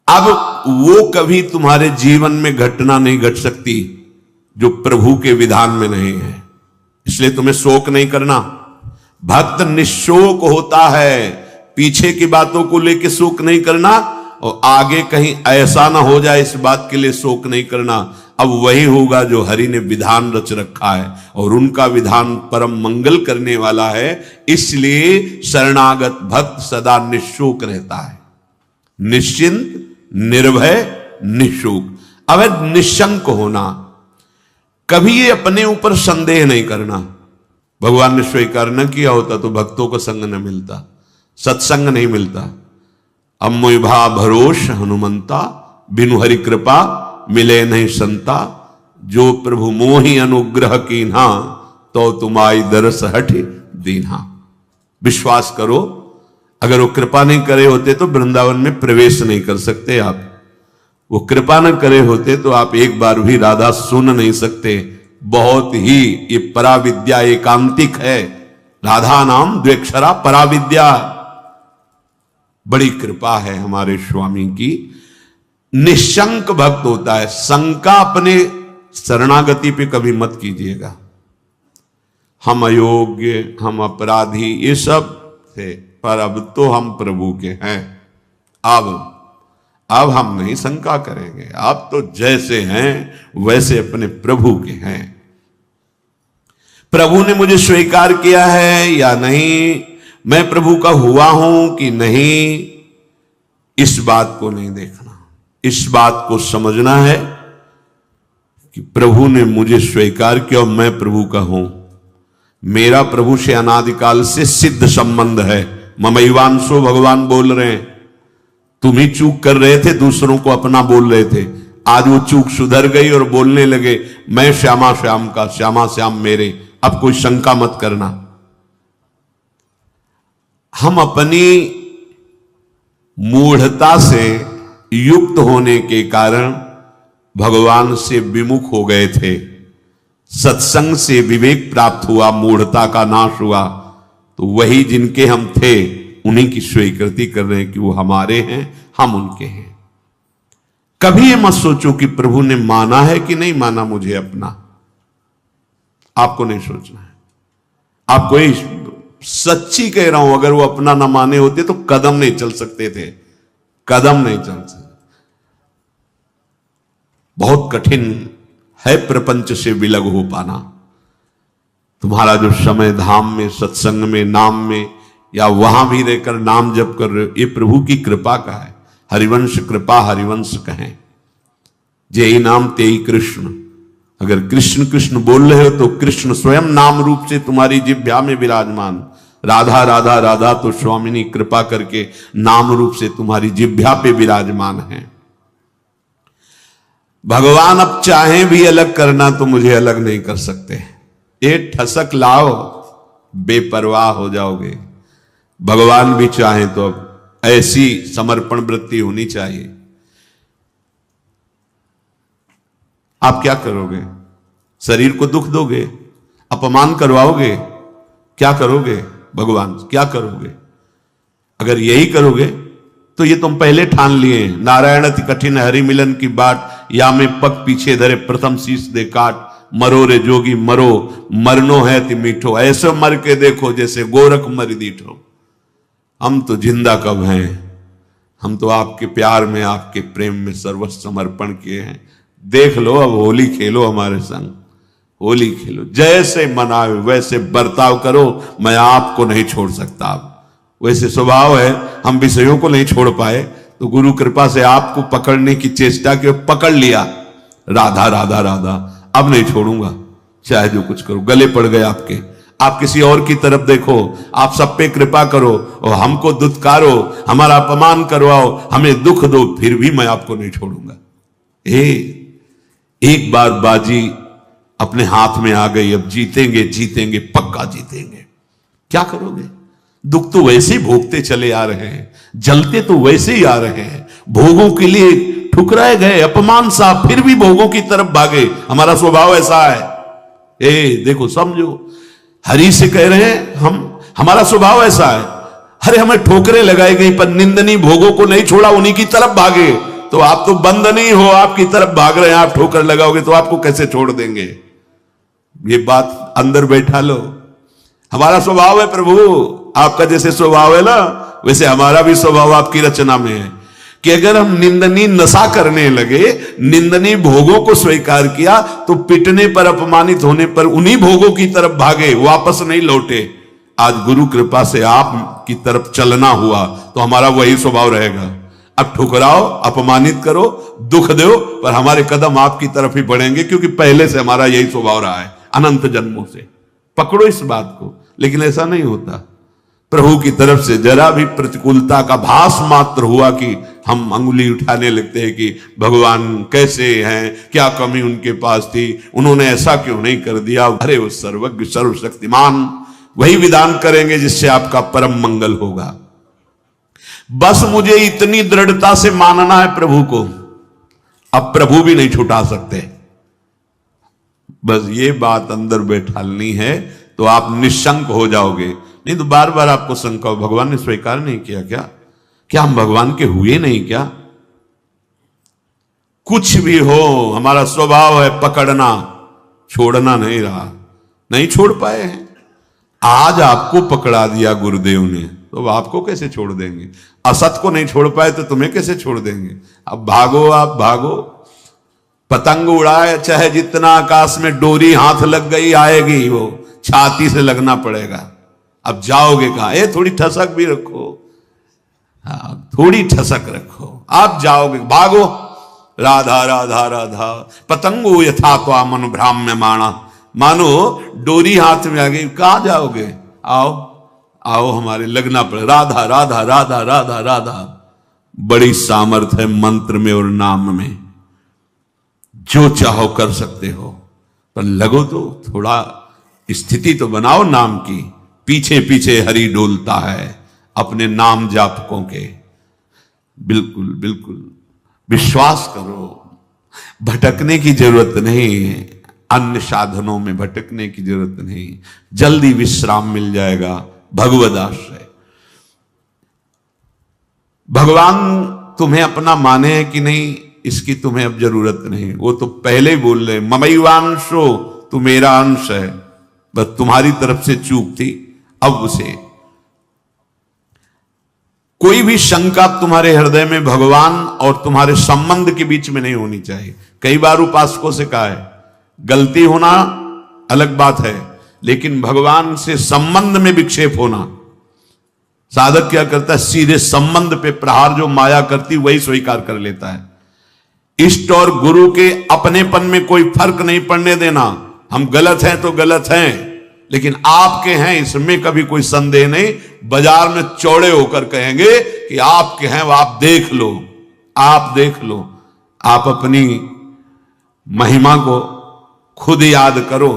अब वो कभी तुम्हारे जीवन में घटना नहीं घट सकती जो प्रभु के विधान में नहीं है, इसलिए तुम्हें शोक नहीं करना। भक्त निशोक होता है, पीछे की बातों को लेकर शोक नहीं करना और आगे कहीं ऐसा ना हो जाए इस बात के लिए शोक नहीं करना। अब वही होगा जो हरि ने विधान रच रखा है और उनका विधान परम मंगल करने वाला है, इसलिए शरणागत भक्त सदा निशोक रहता है, निश्चिंत, निर्भय, निशोक। अब निशंक होना, कभी ये अपने ऊपर संदेह नहीं करना। भगवान ने स्वीकार न किया होता तो भक्तों को संग न मिलता, सत्संग नहीं मिलता। अम्मुभा भरोस हनुमंता, बिनु हरि कृपा मिले नहीं संता। जो प्रभु मोहि अनुग्रह कीन्हा, तो तुम्हारी दरस हठ दीन्हा। विश्वास करो, अगर वो कृपा नहीं करे होते तो वृंदावन में प्रवेश नहीं कर सकते आप। वो कृपा न करे होते तो आप एक बार भी राधा सुन नहीं सकते। बहुत ही ये पराविद्या एकांतिक है, राधा नाम द्वेक्षरा पराविद्या। बड़ी कृपा है हमारे स्वामी की। निशंक भक्त होता है, शंका अपने शरणागति पे कभी मत कीजिएगा। हम अयोग्य, हम अपराधी, ये सब थे, पर अब तो हम प्रभु के हैं। अब हम नहीं शंका करेंगे, आप तो जैसे हैं वैसे अपने प्रभु के हैं। प्रभु ने मुझे स्वीकार किया है या नहीं, मैं प्रभु का हुआ हूं कि नहीं, इस बात को नहीं देखना। इस बात को समझना है कि प्रभु ने मुझे स्वीकार किया और मैं प्रभु का हूं। मेरा प्रभु से अनादिकाल से सिद्ध संबंध है। ममैवांशो भगवान बोल रहे हैं, तुम ही चूक कर रहे थे, दूसरों को अपना बोल रहे थे। आज वो चूक सुधर गई और बोलने लगे मैं श्यामा श्याम का, श्यामा श्याम मेरे। अब कोई शंका मत करना। हम अपनी मूढ़ता से युक्त होने के कारण भगवान से विमुख हो गए थे। सत्संग से विवेक प्राप्त हुआ, मूढ़ता का नाश हुआ, तो वही जिनके हम थे उन्हीं की स्वीकृति कर रहे हैं कि वो हमारे हैं, हम उनके हैं। कभी ये मत सोचो कि प्रभु ने माना है कि नहीं माना मुझे अपना, आपको नहीं सोचना है। आपको ये सच्ची कह रहा हूं, अगर वो अपना ना माने होते तो कदम नहीं चल सकते थे, कदम नहीं चल सकते। बहुत कठिन है प्रपंच से विलग हो पाना। तुम्हारा जो समय धाम में, सत्संग में, नाम में, या वहां भी रहकर नाम जप कर रहे हो, ये प्रभु की कृपा का है। हरिवंश कृपा हरिवंश कहें, जेहि नाम तेहि कृष्ण। अगर कृष्ण कृष्ण बोल रहे हो तो कृष्ण स्वयं नाम रूप से तुम्हारी जिह्वा में विराजमान। राधा राधा राधा तो स्वामिनी कृपा करके नाम रूप से तुम्हारी जिह्वा पे विराजमान है। भगवान अब चाहे भी अलग करना तो मुझे अलग नहीं कर सकते। ये ठसक लाओ, बेपरवाह हो जाओगे। भगवान भी चाहे तो अब ऐसी समर्पण वृत्ति होनी चाहिए। आप क्या करोगे? शरीर को दुख दोगे, अपमान करवाओगे, क्या करोगे? भगवान क्या करोगे? अगर यही करोगे तो ये तुम पहले ठान लिए, नारायण अति कठिन हरि मिलन की बाट, या में पग पीछे धरे प्रथम शीश दे काट। मरो रे जोगी मरो, मरनो है ति मीठो, ऐसे मर के देखो जैसे गोरख मर दीठो। हम तो जिंदा कब हैं, हम तो आपके प्यार में, आपके प्रेम में सर्वस्व समर्पण किए हैं। देख लो, अब होली खेलो हमारे संग, होली खेलो, जैसे मनाओ वैसे बर्ताव करो, मैं आपको नहीं छोड़ सकता। अब वैसे स्वभाव है, हम विषयों को नहीं छोड़ पाए तो गुरु कृपा से आपको पकड़ने की चेष्टा की, पकड़ लिया। राधा राधा राधा, अब नहीं छोड़ूंगा, चाहे जो कुछ करो। गले पड़ गए आपके, आप किसी और की तरफ देखो, आप सब पे कृपा करो और हमको दुत्कारो, हमारा अपमान करवाओ, हमें दुख दो, फिर भी मैं आपको नहीं छोड़ूंगा। एक बार बाजी अपने हाथ में आ गई, अब जीतेंगे जीतेंगे, पक्का जीतेंगे। क्या करोगे? दुख तो वैसे ही भोगते चले आ रहे हैं, जलते तो वैसे ही आ रहे हैं, भोगों के लिए ठुकराए गए, अपमान सा, फिर भी भोगों की तरफ भागे। हमारा स्वभाव ऐसा है। देखो, समझो, हरि से कह रहे हैं हम, हमारा स्वभाव ऐसा है। अरे हमें ठोकरें लगाई गई पर निंदनीय भोगों को नहीं छोड़ा, उन्हीं की तरफ भागे। तो आप तो बंद नहीं हो, आपकी तरफ भाग रहे हैं, आप ठोकर लगाओगे तो आपको कैसे छोड़ देंगे? ये बात अंदर बैठा लो। हमारा स्वभाव है प्रभु, आपका जैसे स्वभाव है ना वैसे हमारा भी स्वभाव आपकी रचना में है कि अगर हम निंदनीय नशा करने लगे, निंदनीय भोगों को स्वीकार किया, तो पिटने पर, अपमानित होने पर उन्हीं भोगों की तरफ भागे, वापस नहीं लौटे। आज गुरु कृपा से आप की तरफ चलना हुआ तो हमारा वही स्वभाव रहेगा। अब ठुकराओ, अपमानित करो, दुख दो, पर हमारे कदम आपकी तरफ ही बढ़ेंगे, क्योंकि पहले से हमारा यही स्वभाव रहा है अनंत जन्मों से। पकड़ो इस बात को। लेकिन ऐसा नहीं होता। प्रभु की तरफ से जरा भी प्रतिकूलता का भास मात्र हुआ कि हम अंगुली उठाने लगते हैं कि भगवान कैसे हैं, क्या कमी उनके पास थी, उन्होंने ऐसा क्यों नहीं कर दिया। अरे वो सर्वज्ञ सर्वशक्तिमान वही विधान करेंगे जिससे आपका परम मंगल होगा। बस मुझे इतनी दृढ़ता से मानना है प्रभु को, अब प्रभु भी नहीं छुटा सकते। बस ये बात अंदर बैठालनी है तो आप निशंक हो जाओगे। नहीं तो बार बार आपको शंका हो, भगवान ने स्वीकार नहीं किया क्या हम भगवान के हुए नहीं क्या? कुछ भी हो, हमारा स्वभाव है पकड़ना, छोड़ना नहीं रहा, नहीं छोड़ पाए हैं। आज आपको पकड़ा दिया गुरुदेव ने, तो आपको कैसे छोड़ देंगे? असत को नहीं छोड़ पाए तो तुम्हें कैसे छोड़ देंगे? अब भागो, आप भागो। पतंग उड़ाए चाहे जितना आकाश में, डोरी हाथ लग गई आएगी, वो छाती से लगना पड़ेगा। अब जाओगे कहां? ये थोड़ी ठसक भी रखो, हाँ थोड़ी ठसक रखो, आप जाओगे, भागो। राधा राधा राधा पतंगो यथा त्वा मनु भ्राम्य माणा, मानो डोरी हाथ में आ गई, कहां जाओगे? आओ आओ, हमारे लगना पड़े। राधा राधा राधा राधा राधा। बड़ी सामर्थ है मंत्र में और नाम में, जो चाहो कर सकते हो, पर लगो तो थोड़ा स्थिति तो बनाओ नाम की। पीछे पीछे हरि डोलता है अपने नाम जापकों के। बिल्कुल बिल्कुल विश्वास करो, भटकने की जरूरत नहीं है, अन्य साधनों में भटकने की जरूरत नहीं, जल्दी विश्राम मिल जाएगा। भगवद आश्रय, भगवान तुम्हें अपना माने है कि नहीं इसकी तुम्हें अब जरूरत नहीं, वो तो पहले ही बोल रहे ममैवांशो, तू मेरा अंश है, बस तुम्हारी तरफ से चूक थी। अब उसे कोई भी शंका तुम्हारे हृदय में भगवान और तुम्हारे संबंध के बीच में नहीं होनी चाहिए। कई बार उपासकों से कहा है, गलती होना अलग बात है, लेकिन भगवान से संबंध में विक्षेप होना, साधक क्या करता है, सीधे संबंध पे प्रहार जो माया करती वही स्वीकार कर लेता है। इष्ट और गुरु के अपनेपन में कोई फर्क नहीं पड़ने देना। हम गलत हैं तो गलत हैं, लेकिन आपके हैं इसमें कभी कोई संदेह नहीं। बाजार में चौड़े होकर कहेंगे कि आपके हैं, वो आप देख लो, आप देख लो। आप अपनी महिमा को खुद याद करो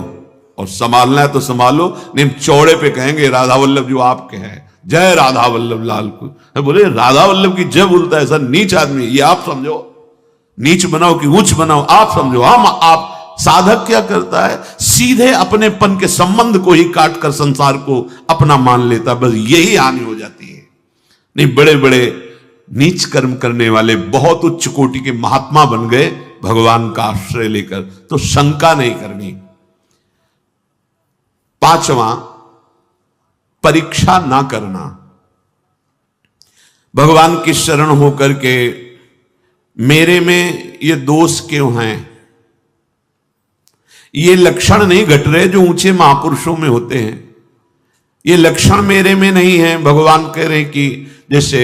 और संभालना है तो संभालो, नहीं चौड़े पे कहेंगे राधा वल्लभ जो आपके हैं, जय राधा वल्लभ लाल को। बोले राधा वल्लभ की जय बोलता है, ऐसा नीच आदमी, ये आप समझो, नीच बनाओ कि उच्च बनाओ आप समझो। हम आप साधक क्या करता है, सीधे अपनेपन के संबंध को ही काट कर संसार को अपना मान लेता, बस यही हानि हो जाती है। नहीं, बड़े बड़े नीच कर्म करने वाले बहुत उच्च कोटि के महात्मा बन गए भगवान का आश्रय लेकर, तो शंका नहीं करनी। पांचवा, परीक्षा ना करना। भगवान की शरण होकर के मेरे में ये दोष क्यों हैं, ये लक्षण नहीं घट रहे जो ऊंचे महापुरुषों में होते हैं, ये लक्षण मेरे में नहीं है। भगवान कह रहे कि जैसे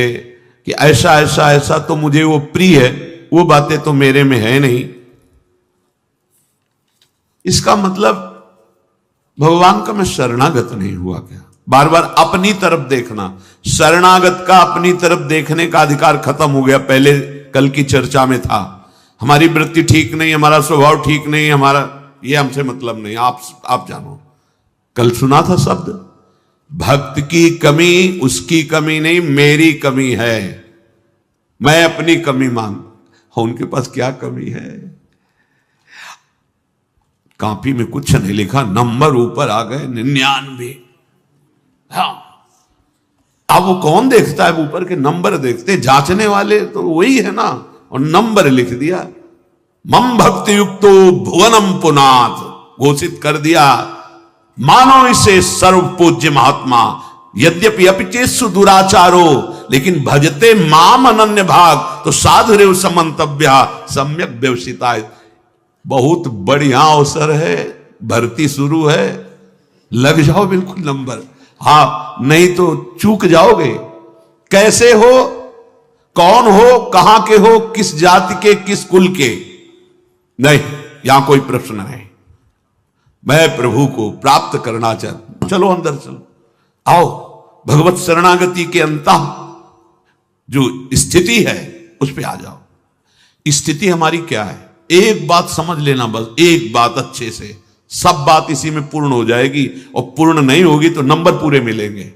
कि ऐसा ऐसा ऐसा तो मुझे वो प्रिय है, वो बातें तो मेरे में है नहीं। इसका मतलब भगवान का मैं शरणागत नहीं हुआ क्या? बार बार अपनी तरफ देखना, शरणागत का अपनी तरफ देखने का अधिकार खत्म हो गया। पहले कल की चर्चा में था, हमारी वृत्ति ठीक नहीं, हमारा स्वभाव ठीक नहीं, हमारा ये हमसे मतलब नहीं, आप जानो। कल सुना था शब्द, भक्त की कमी उसकी कमी नहीं, मेरी कमी है, मैं अपनी कमी मान। उनके पास क्या कमी है? कॉपी में कुछ नहीं लिखा, नंबर ऊपर आ गए 99। हाँ, अब वो कौन देखता है ऊपर के नंबर? देखते जांचने वाले तो वही है ना, और नंबर लिख दिया। मम भक्ति युक्तो भुवनम पुनाथ घोषित कर दिया। मानो इसे सर्व पूज्य महात्मा, यद्यपि अपिचेसु दुराचारो, लेकिन भजते माम अनन्य भाग तो साधुरेव समंतव्य सम्यक व्यवसिता। बहुत बढ़िया अवसर है, भर्ती शुरू है, लग जाओ बिल्कुल नंबर। हाँ, नहीं तो चूक जाओगे। कैसे हो, कौन हो, कहां के हो, किस जाति के, किस कुल के, नहीं, यहां कोई प्रश्न नहीं। मैं प्रभु को प्राप्त करना चाहता, चलो अंदर चलो, आओ भगवत शरणागति के अंत जो स्थिति है उस पे आ जाओ। स्थिति हमारी क्या है, एक बात समझ लेना, बस एक बात अच्छे से, सब बात इसी में पूर्ण हो जाएगी। और पूर्ण नहीं होगी तो नंबर पूरे मिलेंगे।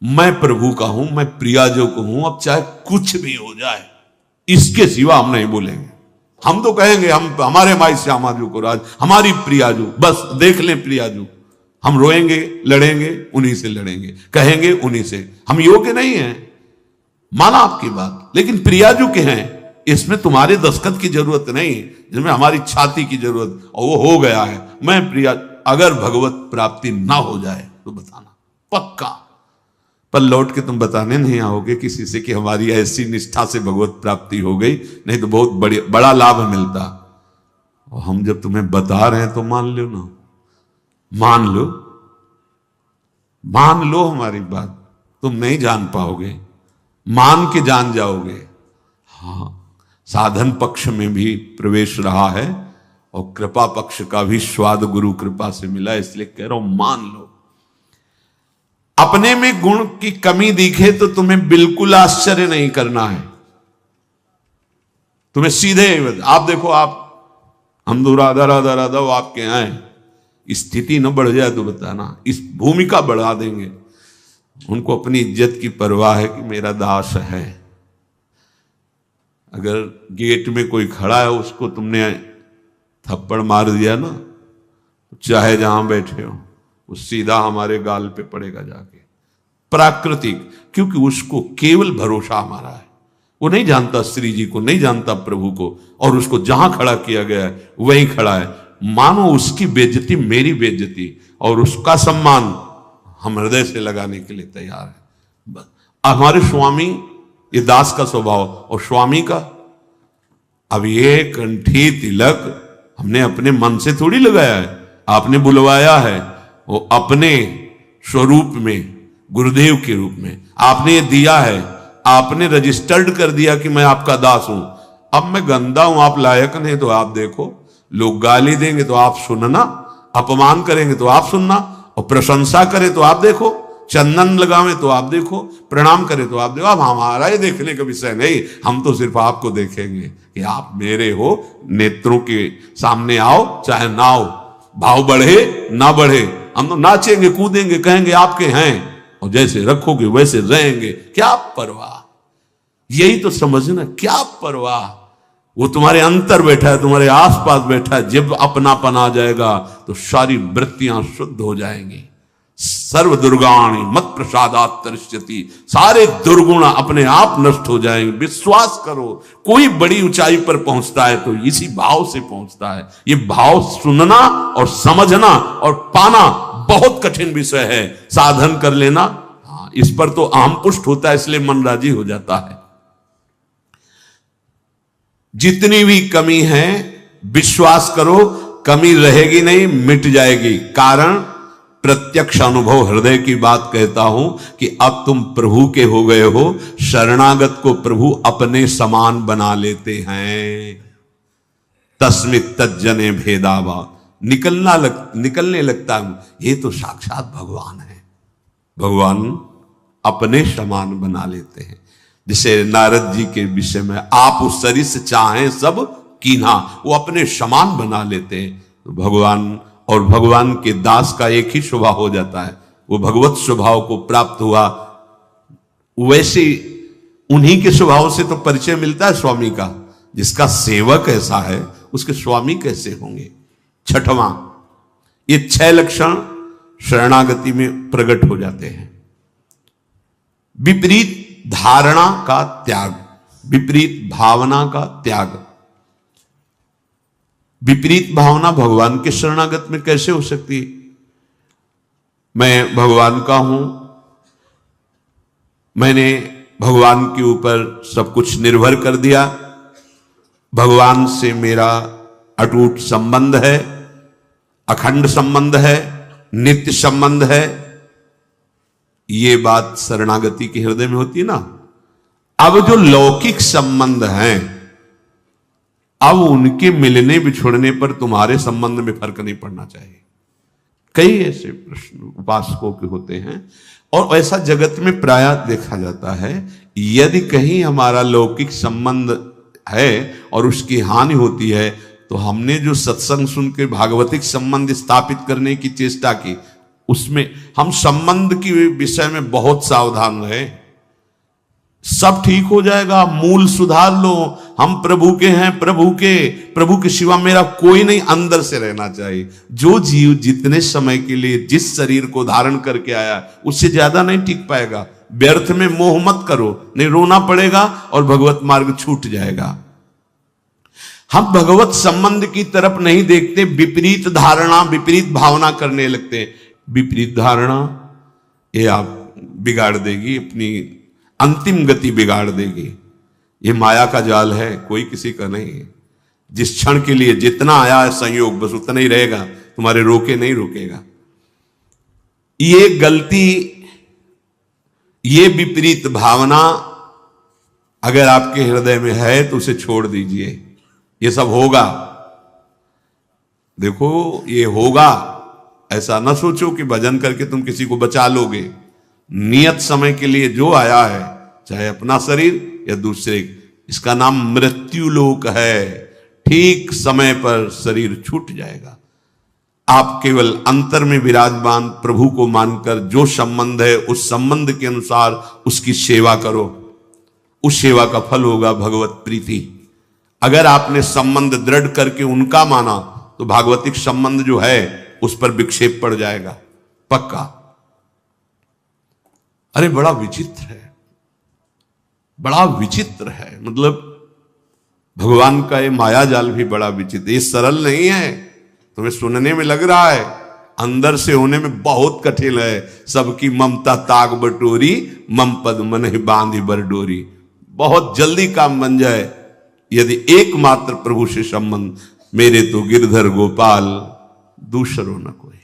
मैं प्रभु का हूं, मैं प्रियाजो को हूं, अब चाहे कुछ भी हो जाए, इसके सिवा हम नहीं बोलेंगे। हम तो कहेंगे हम हमारे माई श्यामाजू को राज, हमारी प्रियाजू, बस देख लें प्रियाजू। हम रोएंगे, लड़ेंगे, उन्हीं से लड़ेंगे, कहेंगे उन्हीं से। हम योग्य नहीं हैं, माना आपकी बात, लेकिन प्रियाजू के हैं, इसमें तुम्हारे दस्तखत की जरूरत नहीं, जिसमें हमारी छाती की जरूरत, और वो हो गया है। मैं प्रिया, अगर भगवत प्राप्ति ना हो जाए तो बताना पक्का, पर लौट के तुम बताने नहीं आओगे किसी से कि हमारी ऐसी निष्ठा से भगवत प्राप्ति हो गई, नहीं तो बहुत बड़ा लाभ मिलता। और हम जब तुम्हें बता रहे हैं तो मान लो ना, मान लो हमारी बात। तुम नहीं जान पाओगे, मान के जान जाओगे। हाँ, साधन पक्ष में भी प्रवेश रहा है और कृपा पक्ष का भी स्वाद गुरु कृपा से मिला, इसलिए कह रहा हूं मान लो। अपने में गुण की कमी दिखे तो तुम्हें बिल्कुल आश्चर्य नहीं करना है। तुम्हें सीधे आप देखो, आप हम तो राधा राधा राधा वो आपके यहां है, स्थिति न बढ़ जाए तो बताना, इस भूमिका बढ़ा देंगे। उनको अपनी इज्जत की परवाह है कि मेरा दास है। अगर गेट में कोई खड़ा है, उसको तुमने थप्पड़ मार दिया ना, तो चाहे जहां बैठे हो वो सीधा हमारे गाल पे पड़ेगा जाके। प्राकृतिक, क्योंकि उसको केवल भरोसा हमारा है। वो नहीं जानता श्री जी को, नहीं जानता प्रभु को, और उसको जहां खड़ा किया गया है वहीं खड़ा है। मानो उसकी बेइज्जती मेरी बेइज्जती, और उसका सम्मान हम हृदय से लगाने के लिए तैयार है। हमारे स्वामी, ये दास का स्वभाव, और स्वामी का अब ये कंठी तिलक हमने अपने मन से थोड़ी लगाया है, आपने बुलवाया है। वो अपने स्वरूप में, गुरुदेव के रूप में आपने ये दिया है, आपने रजिस्टर्ड कर दिया कि मैं आपका दास हूं। अब मैं गंदा हूं, आप लायक नहीं, तो आप देखो, लोग गाली देंगे तो आप सुनना, अपमान करेंगे तो आप सुनना, और प्रशंसा करें तो आप देखो, चंदन लगावे तो आप देखो, प्रणाम करें तो आप देखो। अब हमारा ये देखने का विषय नहीं, हम तो सिर्फ आपको देखेंगे कि आप मेरे हो। नेत्रों के सामने आओ चाहे ना आओ, भाव बढ़े ना बढ़े, हम तो नाचेंगे, कूदेंगे, कहेंगे आपके हैं, और जैसे रखोगे वैसे रहेंगे। क्या परवाह, यही तो समझना, क्या परवाह। वो तुम्हारे अंतर बैठा है, तुम्हारे आसपास बैठा है। जब अपनापन आ जाएगा तो सारी वृत्तियां शुद्ध हो जाएंगी। सर्व दुर्गाणी मत प्रसादात तरिष्यति, सारे दुर्गुण अपने आप नष्ट हो जाएंगे। विश्वास करो, कोई बड़ी ऊंचाई पर पहुंचता है तो इसी भाव से पहुंचता है। ये भाव सुनना और समझना और पाना बहुत कठिन विषय है। साधन कर लेना, हाँ, इस पर तो अहम पुष्ट होता है, इसलिए मन राजी हो जाता है। जितनी भी कमी है विश्वास करो, कमी रहेगी नहीं, मिट जाएगी। कारण प्रत्यक्ष अनुभव, हृदय की बात कहता हूं कि अब तुम प्रभु के हो गए हो। शरणागत को प्रभु अपने समान बना लेते हैं। तस्मित तज्जने भेदावा, निकलने लगता हूं, ये तो साक्षात भगवान है। भगवान अपने समान बना लेते हैं। जैसे नारद जी के विषय में, आप उस सरिस चाहें सब कीन्हा, वो अपने समान बना लेते हैं। तो भगवान और भगवान के दास का एक ही स्वभाव हो जाता है, वो भगवत स्वभाव को प्राप्त हुआ। वैसे उन्हीं के स्वभाव से तो परिचय मिलता है स्वामी का। जिसका सेवक ऐसा है उसके स्वामी कैसे होंगे। छठवां, ये 6 लक्षण शरणागति में प्रकट हो जाते हैं। विपरीत धारणा का त्याग, विपरीत भावना का त्याग। विपरीत भावना भगवान के शरणागत में कैसे हो सकती है? मैं भगवान का हूं, मैंने भगवान के ऊपर सब कुछ निर्भर कर दिया, भगवान से मेरा अटूट संबंध है, अखंड संबंध है, नित्य संबंध है। ये बात शरणागति के हृदय में होती है ना। अब जो लौकिक संबंध हैं, अब उनके मिलने बिछुड़ने पर तुम्हारे संबंध में फर्क नहीं पड़ना चाहिए। कई ऐसे प्रश्न उपासकों के होते हैं, और ऐसा जगत में प्रायः देखा जाता है। यदि कहीं हमारा लौकिक संबंध है और उसकी हानि होती है, तो हमने जो सत्संग सुन के भागवतिक संबंध स्थापित करने की चेष्टा की, उसमें हम संबंध के विषय में बहुत सावधान रहे। सब ठीक हो जाएगा, मूल सुधार लो। हम प्रभु के हैं, प्रभु के सिवा मेरा कोई नहीं, अंदर से रहना चाहिए। जो जीव जितने समय के लिए जिस शरीर को धारण करके आया, उससे ज्यादा नहीं टिक पाएगा। व्यर्थ में मोह मत करो, नहीं रोना पड़ेगा और भगवत मार्ग छूट जाएगा। हम भगवत संबंध की तरफ नहीं देखते, विपरीत धारणा, विपरीत भावना करने लगते। विपरीत धारणा ये आप बिगाड़ देगी, अपनी अंतिम गति बिगाड़ देगी। ये माया का जाल है, कोई किसी का नहीं है। जिस क्षण के लिए जितना आया है संयोग, बस उतना ही रहेगा, तुम्हारे रोके नहीं रोकेगा। ये गलती, ये विपरीत भावना अगर आपके हृदय में है तो उसे छोड़ दीजिए। ये सब होगा, देखो ये होगा। ऐसा ना सोचो कि भजन करके तुम किसी को बचा लोगे। नियत समय के लिए जो आया है, चाहे अपना शरीर या दूसरे, इसका नाम मृत्यु लोक है। ठीक समय पर शरीर छूट जाएगा। आप केवल अंतर में विराजमान प्रभु को मानकर जो संबंध है, उस संबंध के अनुसार उसकी सेवा करो। उस सेवा का फल होगा भगवत प्रीति। अगर आपने संबंध दृढ़ करके उनका माना, तो भागवतिक संबंध जो है उस पर विक्षेप पड़ जाएगा, पक्का। अरे बड़ा विचित्र है, बड़ा विचित्र है। मतलब भगवान का ये माया जाल भी बड़ा विचित्र, ये सरल नहीं है। तुम्हें सुनने में लग रहा है, अंदर से होने में बहुत कठिन है। सबकी ममता ताग बटोरी, मम पद मन ही बांधी बरडोरी। बहुत जल्दी काम बन जाए यदि एकमात्र प्रभु से संबंध। मेरे तो गिरधर गोपाल दूसरो न कोई,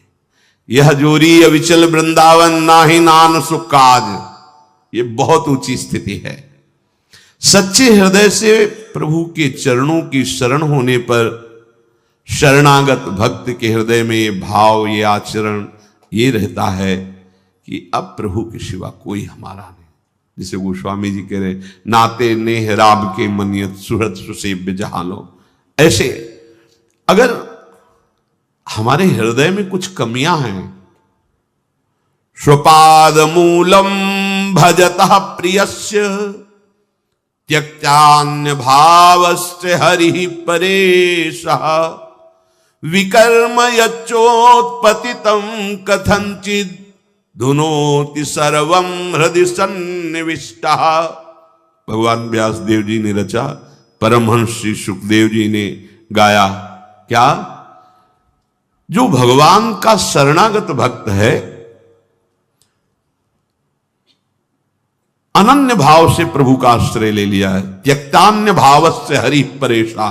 यह जोरी अविचल वृंदावन, ना ही नान सुकाज। ये बहुत ऊंची स्थिति है। सच्चे हृदय से प्रभु के चरणों की शरण होने पर शरणागत भक्त के हृदय में ये भाव, ये आचरण ये रहता है कि अब प्रभु के सिवा कोई हमारा नहीं। जिसे गोस्वामी जी कह रहे, नाते नेह राब के मनियत सुहृद सुसेव्य जहानो। ऐसे अगर हमारे हृदय में कुछ कमियां हैं, स्वपाद मूलम भजतः प्रियस्य त्यक्तान्य भावस्य हरि परेशः, विकर्म यच्चोत्पतितं कथंचित् धुनोति सर्वं हृदि सन्निविष्टः। भगवान व्यास देव जी ने रचा, परमहंस श्री सुखदेव जी ने गाया। क्या? जो भगवान का शरणागत भक्त है, अनन्य भाव से प्रभु का आश्रय ले लिया है। त्यक्तान्य भावस्य हरि परेशा।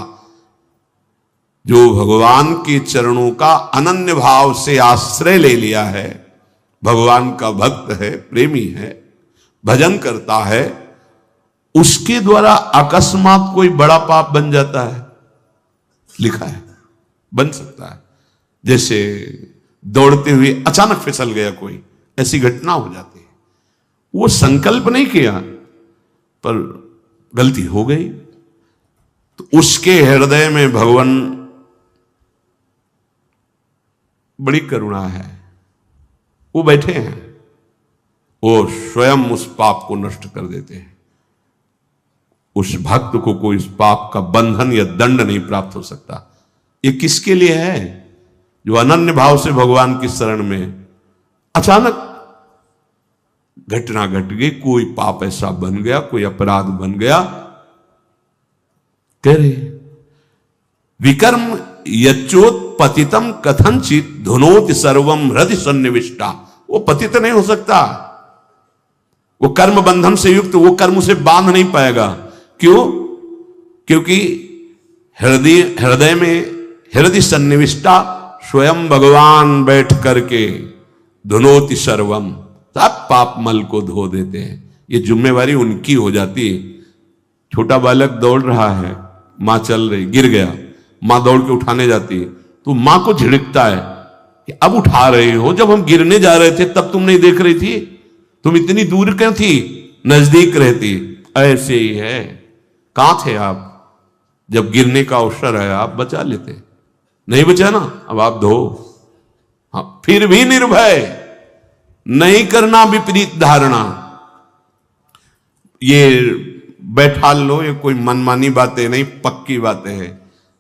जो भगवान के चरणों का अनन्य भाव से आश्रय ले लिया है, भगवान का भक्त है, प्रेमी है, भजन करता है, उसके द्वारा अकस्मात कोई बड़ा पाप बन जाता है। लिखा है, बन सकता है। जैसे दौड़ते हुए अचानक फिसल गया कोई, ऐसी घटना हो जाती है। वो संकल्प नहीं किया, पर गलती हो गई, तो उसके हृदय में भगवान बड़ी करुणा है। वो बैठे हैं, वो स्वयं उस पाप को नष्ट कर देते हैं। उस भक्त को कोई उस पाप का बंधन या दंड नहीं प्राप्त हो सकता। ये किसके लिए है? जो अनन्य भाव से भगवान की शरण में, अचानक घटना घट गई, कोई पाप ऐसा बन गया, कोई अपराध बन गया, कह रहे विकर्म यच्चोत्पतितम कथनचित धुनोति सर्वम हृदय सन्निविष्टा। वो पतित नहीं हो सकता, वो कर्म बंधन से युक्त, वो कर्म उसे बांध नहीं पाएगा। क्यों? क्योंकि हृदय में हृदय सन्निविष्टा स्वयं भगवान बैठ करके धुनोति सर्वम, सब पाप मल को धो देते हैं। ये जिम्मेवारी उनकी हो जाती है। छोटा बालक दौड़ रहा है, मां चल रही, गिर गया, मां दौड़ के उठाने जाती है, तो मां को झिड़कता है कि अब उठा रहे हो, जब हम गिरने जा रहे थे तब तुम नहीं देख रही थी, तुम इतनी दूर क्यों थी, नजदीक रहती। ऐसे ही है, कहां थे आप जब गिरने का अवसर है, आप बचा लेते, नहीं बचा ना, अब आप धो। हाँ, फिर भी निर्भय, नहीं करना विपरीत धारणा। ये बैठा लो, ये कोई मनमानी बातें नहीं, पक्की बातें हैं।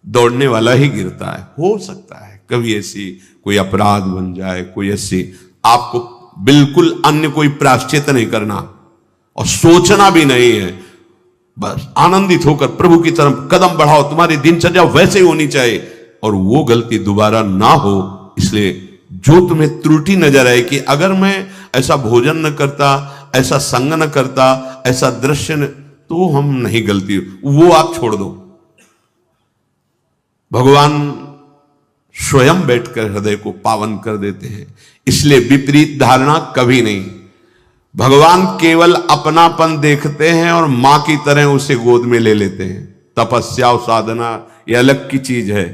दौड़ने वाला ही गिरता है। हो सकता है कभी ऐसी कोई अपराध बन जाए, कोई ऐसी, आपको बिल्कुल अन्य कोई प्रायश्चित नहीं करना और सोचना भी नहीं है, बस आनंदित होकर प्रभु की तरफ कदम बढ़ाओ। तुम्हारी दिनचर्या वैसे ही होनी चाहिए और वो गलती दोबारा ना हो। इसलिए जो तुम्हें त्रुटि नजर आए कि अगर मैं ऐसा भोजन न करता, ऐसा संग न करता, ऐसा दृश्य न, तो हम नहीं गलती, वो आप छोड़ दो। भगवान स्वयं बैठकर हृदय को पावन कर देते हैं। इसलिए विपरीत धारणा कभी नहीं। भगवान केवल अपनापन देखते हैं और मां की तरह उसे गोद में ले लेते हैं। तपस्या और साधना ये अलग की चीज है,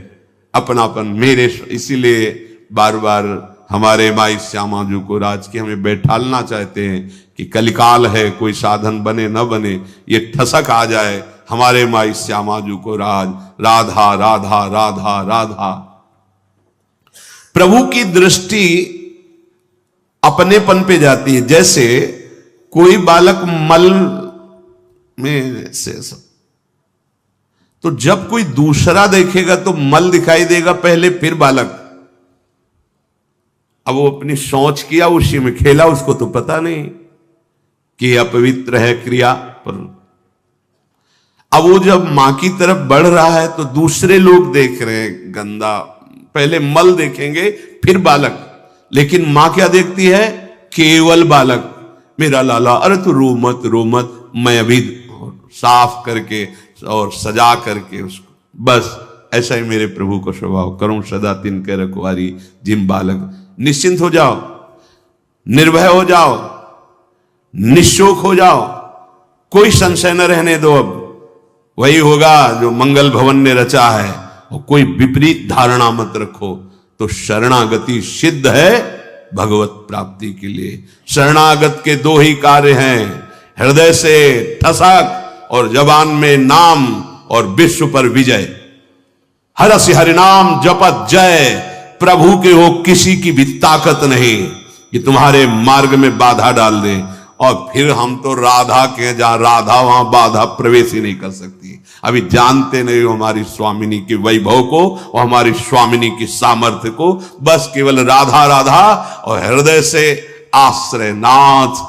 अपनापन मेरे। इसीलिए बार बार हमारे माई श्यामा जी को राज की हमें बैठालना चाहते हैं कि कलिकाल है, कोई साधन बने न बने, ये ठसक आ जाए हमारे माई श्यामा जी को राज, राधा राधा राधा राधा। प्रभु की दृष्टि अपनेपन पे जाती है। जैसे कोई बालक मल में से तो जब कोई दूसरा देखेगा तो मल दिखाई देगा पहले, फिर बालक। अब वो अपनी सोच किया, उसी में खेला, उसको तो पता नहीं कि अपवित्र है क्रिया पर। अब वो जब मां की तरफ बढ़ रहा है तो दूसरे लोग देख रहे हैं गंदा, पहले मल देखेंगे फिर बालक, लेकिन मां क्या देखती है? केवल बालक। मेरा लाला, अरे तू रो मत रो मत, मैं अभी साफ करके और सजा करके उसको, बस ऐसा ही मेरे प्रभु को स्वभाव करूं सदा तिनके रखवारी जिम बालक। निश्चिंत हो जाओ, निर्भय हो जाओ, निशोक हो जाओ, कोई संशय न रहने दो। अब वही होगा जो मंगल भवन ने रचा है, और कोई विपरीत धारणा मत रखो। तो शरणागति सिद्ध है भगवत प्राप्ति के लिए। शरणागत के दो ही कार्य हैं, हृदय से ठसक और जबान में नाम और विश्व पर विजय। हरस हरिनाम जपत जय, प्रभु के हो किसी की भी ताकत नहीं कि तुम्हारे मार्ग में बाधा डाल दे। और फिर हम तो राधा के, जहां राधा वहां बाधा प्रवेश ही नहीं कर सकती। अभी जानते नहीं हो हमारी स्वामिनी के वैभव को और हमारी स्वामिनी की सामर्थ्य को। बस केवल राधा राधा और हृदय से आश्रय नाथ,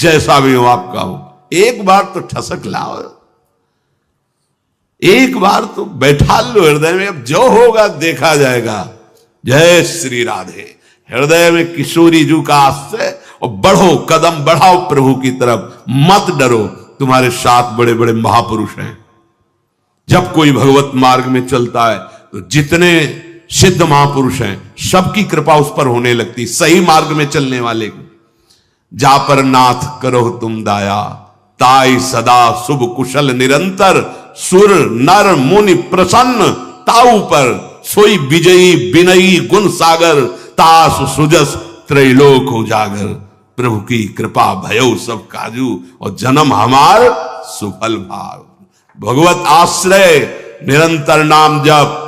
जैसा भी हो आपका हो, एक बार तो ठसक लाओ, एक बार तो बैठा लो हृदय में। अब जो होगा देखा जाएगा। जय श्री राधे। हृदय में किशोरी जू का आश्रय और बढ़ो, कदम बढ़ाओ प्रभु की तरफ, मत डरो। तुम्हारे साथ बड़े बड़े महापुरुष हैं। जब कोई भगवत मार्ग में चलता है तो जितने सिद्ध महापुरुष हैं सबकी कृपा उस पर होने लगती, सही मार्ग में चलने वाले को। जा पर नाथ करो तुम दाया, ताई सदा शुभ कुशल निरंतर, सुर नर मुनि प्रसन्न ताऊ पर, सोई विजयी विनयी गुण सागर, तास सुजस त्रैलोक उजागर। प्रभु की कृपा भयो सब काजू और जन्म हमार सुफल भाव। भगवत आश्रय, निरंतर नाम जप,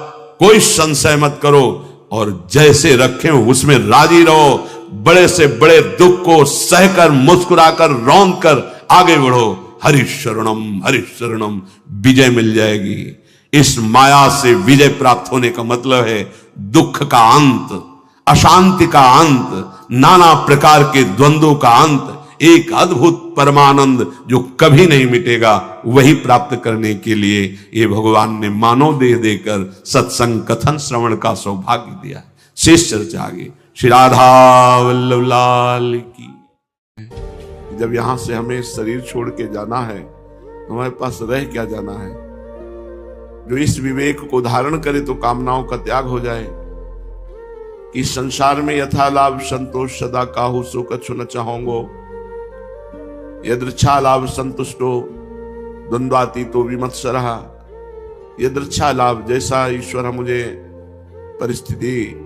कोई संशय मत करो और जैसे रखे हो उसमें राजी रहो। बड़े से बड़े दुख को सहकर, मुस्कुराकर, रौंद कर आगे बढ़ो। हरि शरणम, विजय मिल जाएगी। इस माया से विजय प्राप्त होने का मतलब है दुख का अंत, अशांति का अंत, नाना प्रकार के द्वंद्वों का अंत। एक अद्भुत परमानंद जो कभी नहीं मिटेगा, वही प्राप्त करने के लिए ये भगवान ने मानव देह देकर सत्संग कथन श्रवण का सौभाग्य दिया। शेष चर्चा आगे। श्री राधा वल्लभ लाल की। जब यहां से हमें शरीर छोड़ के जाना है, हमारे पास रह क्या जाना है? जो इस विवेक को धारण करे तो कामनाओं का त्याग हो जाए कि संसार में यथा लाभ संतोष सदा काहू सो कछु न चाहोंगो, यदृच्छा लाभ संतुष्टो द्वंद्वातीतो विमत्सरः। यदृच्छा लाभ, जैसा ईश्वर मुझे परिस्थिति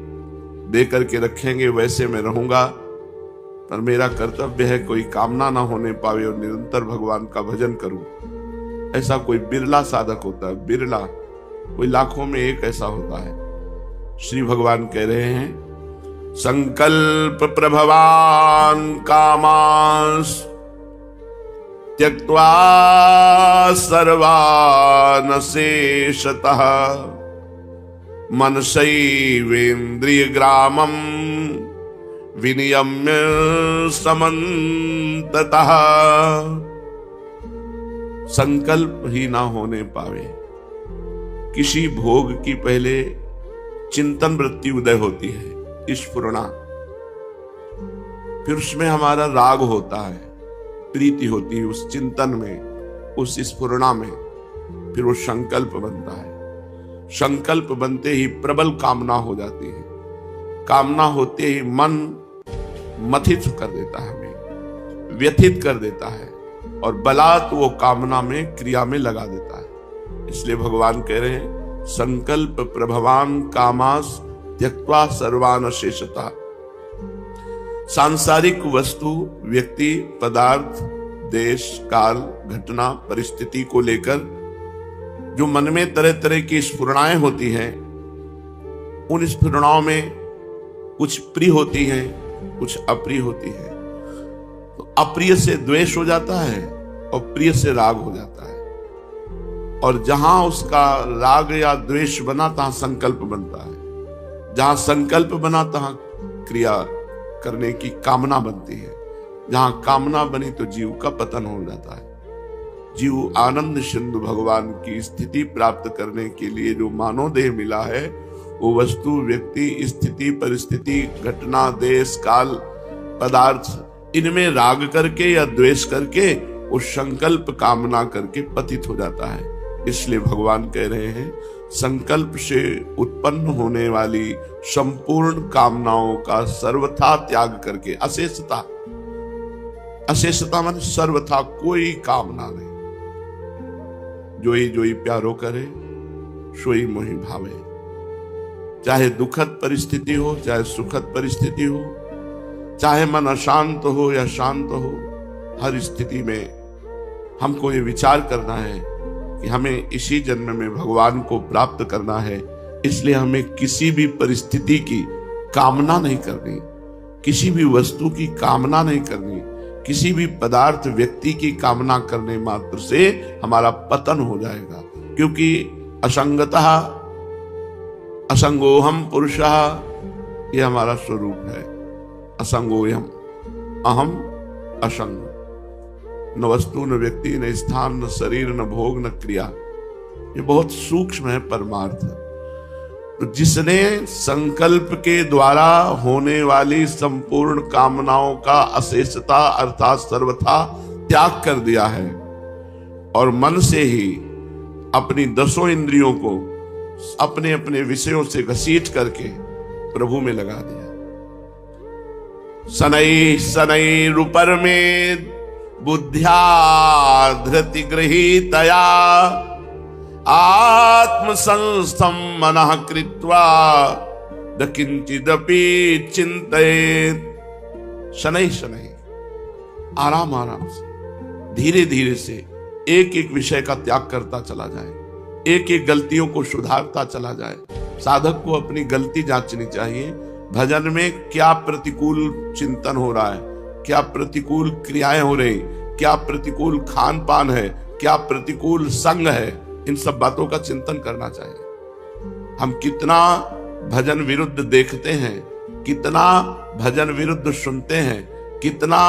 दे करके रखेंगे वैसे मैं रहूंगा, पर मेरा कर्तव्य है कोई कामना ना होने पावे और निरंतर भगवान का भजन करूं। ऐसा कोई बिरला साधक होता है, बिरला, कोई लाखों में एक ऐसा होता है। श्री भगवान कह रहे हैं संकल्प प्रभवान कामांस त्यक्त्वा सर्वान शेषतः मनसैवेन्द्रिय ग्रामम विनियम्य समन्ततः। संकल्प ही ना होने पावे। किसी भोग की पहले चिंतन वृत्ति उदय होती है, स्फुरणा, फिर उसमें हमारा राग होता है, प्रीति होती है उस चिंतन में, उस स्फुरणा में, फिर वो संकल्प बनता है। संकल्प बनते ही प्रबल कामना हो जाती है। कामना होते ही मन मथित कर देता है, हमें व्यथित कर देता है और बलात् वो कामना में, क्रिया में लगा देता है। इसलिए भगवान कह रहे हैं संकल्प प्रभवान कामास त्यक्त्वा सर्वान शेषतः। सांसारिक वस्तु, व्यक्ति, पदार्थ, देश, काल, घटना, परिस्थिति को लेकर जो मन में तरह तरह की स्फुरणाएं होती हैं, उन स्फुरणाओं में कुछ प्रिय होती हैं, कुछ अप्रिय होती है। तो अप्रिय से द्वेष हो जाता है और प्रिय से राग हो जाता है। और जहां उसका राग या द्वेष बना तहां संकल्प बनता है। जहां संकल्प बना तहां क्रिया करने की कामना बनती है। जहां कामना बनी तो जीव का पतन हो जाता है। जीव आनंद सिंधु भगवान की स्थिति प्राप्त करने के लिए जो मानव देह मिला है, वो वस्तु, व्यक्ति, स्थिति, परिस्थिति, घटना, देश, काल, पदार्थ, इनमें राग करके या द्वेष करके वो संकल्प कामना करके पतित हो जाता है। इसलिए भगवान कह रहे हैं संकल्प से उत्पन्न होने वाली संपूर्ण कामनाओं का सर्वथा त्याग करके, अशेषता, अशेषता माने सर्वथा कोई कामना नहीं। जोई जोई प्यारो करे सोई मोहि भावे। चाहे दुखद परिस्थिति हो, चाहे सुखद परिस्थिति हो, चाहे मन अशांत हो या शांत हो, हर स्थिति में हमको ये विचार करना है कि हमें इसी जन्म में भगवान को प्राप्त करना है। इसलिए हमें किसी भी परिस्थिति की कामना नहीं करनी, किसी भी वस्तु की कामना नहीं करनी, किसी भी पदार्थ, व्यक्ति की कामना करने मात्र से हमारा पतन हो जाएगा। क्योंकि असंगतः असंगोहम पुरुषः, यह हमारा स्वरूप है। असंगोयम, अहम असंग, न वस्तु, न व्यक्ति, न स्थान, न शरीर, न भोग, न क्रिया। ये बहुत सूक्ष्म है परमार्थ। तो जिसने संकल्प के द्वारा होने वाली संपूर्ण कामनाओं का अशेषता अर्थात सर्वथा त्याग कर दिया है और मन से ही अपनी 10 इंद्रियों को अपने अपने विषयों से घसीट करके प्रभु में लगा दिया। शनै शनै रूपर में बुद्ध्या धृति गृहीतया आत्म संस्थम मनः कृत्वा न किंचिदपि चिंतयेत्। शनै शनै, आराम आराम से, धीरे धीरे से एक एक विषय का त्याग करता चला जाए, एक एक गलतियों को सुधारता चला जाए। साधक को अपनी गलती जांचनी चाहिए। भजन में क्या प्रतिकूल चिंतन हो रहा है, क्या प्रतिकूल क्रियाएं हो रही, क्या प्रतिकूल खान पान है, क्या प्रतिकूल संग है, इन सब बातों का चिंतन करना चाहिए। हम कितना भजन विरुद्ध देखते हैं, कितना भजन विरुद्ध सुनते हैं, कितना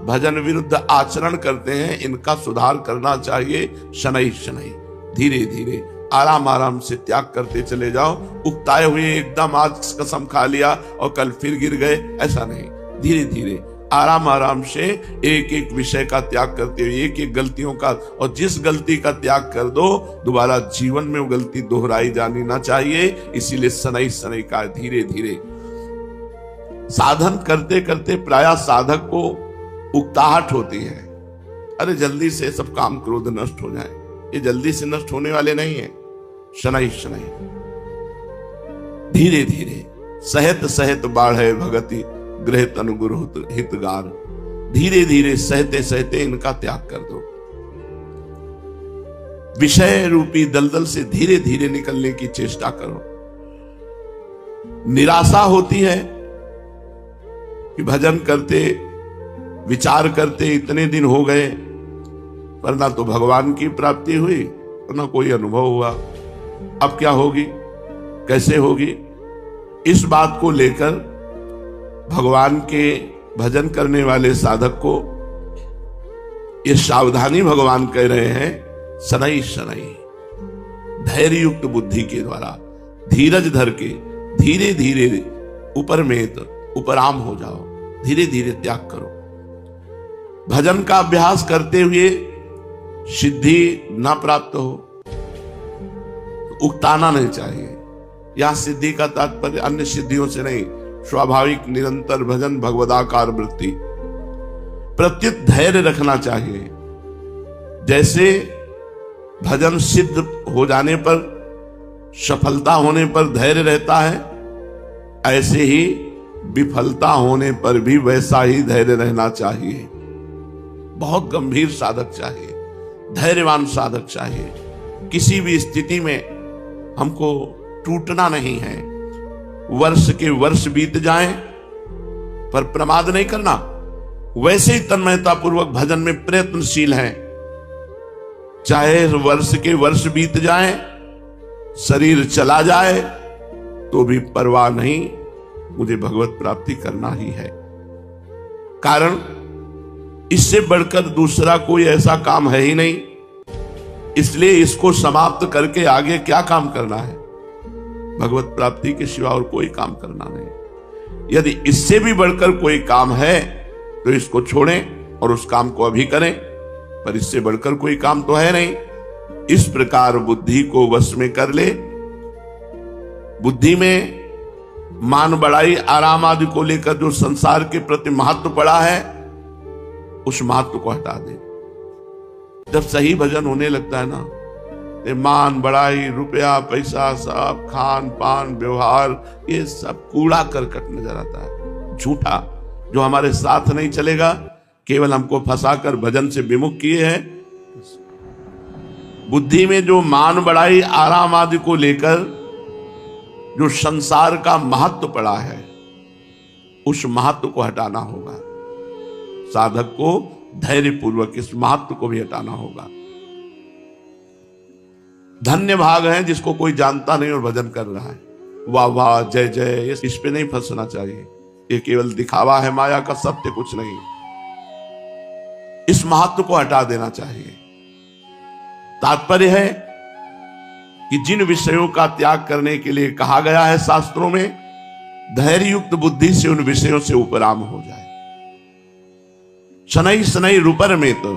भजन विरुद्ध आचरण करते हैं, इनका सुधार करना चाहिए। शनै शनै, धीरे धीरे आराम आराम से त्याग करते चले जाओ। उकताए हुए एकदम आज कसम खा लिया और कल फिर गिर गए, ऐसा नहीं। धीरे धीरे आराम आराम से एक एक विषय का त्याग करते हुए, एक एक गलतियों का, और जिस गलती का त्याग कर दो दोबारा जीवन में वो गलती दोहराई जानी ना चाहिए। इसीलिए शनै शनै का, धीरे धीरे। साधन करते करते प्रायः साधक को उकताहट होती है, अरे जल्दी से सब काम क्रोध नष्ट हो जाए। ये जल्दी से नष्ट होने वाले नहीं है। शनै शनै, धीरे धीरे। सहत सहत बाढ़े भगति, गृह तनु गुरु हितगार। धीरे धीरे सहते सहते इनका त्याग कर दो। विषय रूपी दलदल से धीरे धीरे निकलने की चेष्टा करो। निराशा होती है कि भजन करते, विचार करते इतने दिन हो गए, पर ना तो भगवान की प्राप्ति हुई और ना कोई अनुभव हुआ। अब क्या होगी, कैसे होगी? इस बात को लेकर भगवान के भजन करने वाले साधक को ये सावधानी भगवान कह रहे हैं। शनै शनै, धैर्य युक्त बुद्धि के द्वारा धीरज धर के धीरे धीरे उपराम हो जाओ। धीरे धीरे त्याग करो। भजन का अभ्यास करते हुए सिद्धि ना प्राप्त हो, उकताना नहीं चाहिए। यहां सिद्धि का तात्पर्य अन्य सिद्धियों से नहीं, स्वाभाविक निरंतर भजन, भगवदाकार वृत्ति। प्रत्युत धैर्य रखना चाहिए। जैसे भजन सिद्ध हो जाने पर, सफलता होने पर धैर्य रहता है, ऐसे ही विफलता होने पर भी वैसा ही धैर्य रहना चाहिए। बहुत गंभीर साधक चाहिए, धैर्यवान साधक चाहिए। किसी भी स्थिति में हमको टूटना नहीं है। वर्ष के वर्ष बीत जाएं पर प्रमाद नहीं करना। वैसे ही तन्मयता पूर्वक भजन में प्रयत्नशील हैं। चाहे वर्ष के वर्ष बीत जाएं, शरीर चला जाए तो भी परवाह नहीं, मुझे भगवत प्राप्ति करना ही है। कारण इससे बढ़कर दूसरा कोई ऐसा काम है ही नहीं। इसलिए इसको समाप्त करके आगे क्या काम करना है? भगवत प्राप्ति के सिवा और कोई काम करना नहीं। यदि इससे भी बढ़कर कोई काम है तो इसको छोड़ें और उस काम को अभी करें, पर इससे बढ़कर कोई काम तो है नहीं। इस प्रकार बुद्धि को वश में कर ले। बुद्धि में मान बढ़ाई, आराम आदि को लेकर जो संसार के प्रति महत्व पड़ा है, उस महत्व को हटा दे। जब सही भजन होने लगता है ना, मान बढ़ाई, रुपया पैसा, सब खान पान व्यवहार, ये सब कूड़ा करकट नजर आता है, झूठा, जो हमारे साथ नहीं चलेगा, केवल हमको फंसाकर भजन से विमुख किए हैं। बुद्धि में जो मान बढ़ाई, आराम आदि को लेकर जो संसार का महत्व पड़ा है, उस महत्व को हटाना होगा। साधक को धैर्य पूर्वक इस महत्व को भी हटाना होगा। धन्य भाग है जिसको कोई जानता नहीं और भजन कर रहा है। वाह वाह, जय जय, इस पे नहीं फंसना चाहिए। ये केवल दिखावा है, माया का सत्य कुछ नहीं। इस महत्व को हटा देना चाहिए। तात्पर्य है कि जिन विषयों का त्याग करने के लिए कहा गया है शास्त्रों में, धैर्य युक्त बुद्धि से उन विषयों से उपराम हो जाए। शनै शनै रुपर में, तो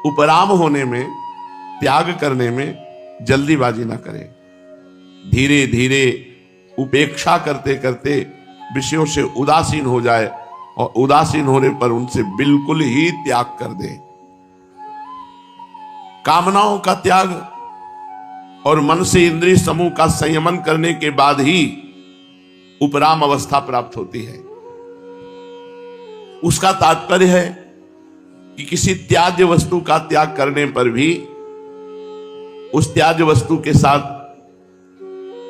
उपराम होने में, त्याग करने में जल्दीबाजी ना करें। धीरे धीरे उपेक्षा करते करते विषयों से उदासीन हो जाए और उदासीन होने पर उनसे बिल्कुल ही त्याग कर दे। कामनाओं का त्याग और मन से इंद्रिय समूह का संयमन करने के बाद ही उपराम अवस्था प्राप्त होती है। उसका तात्पर्य है कि किसी त्याज्य वस्तु का त्याग करने पर भी उस त्याज्य वस्तु के साथ,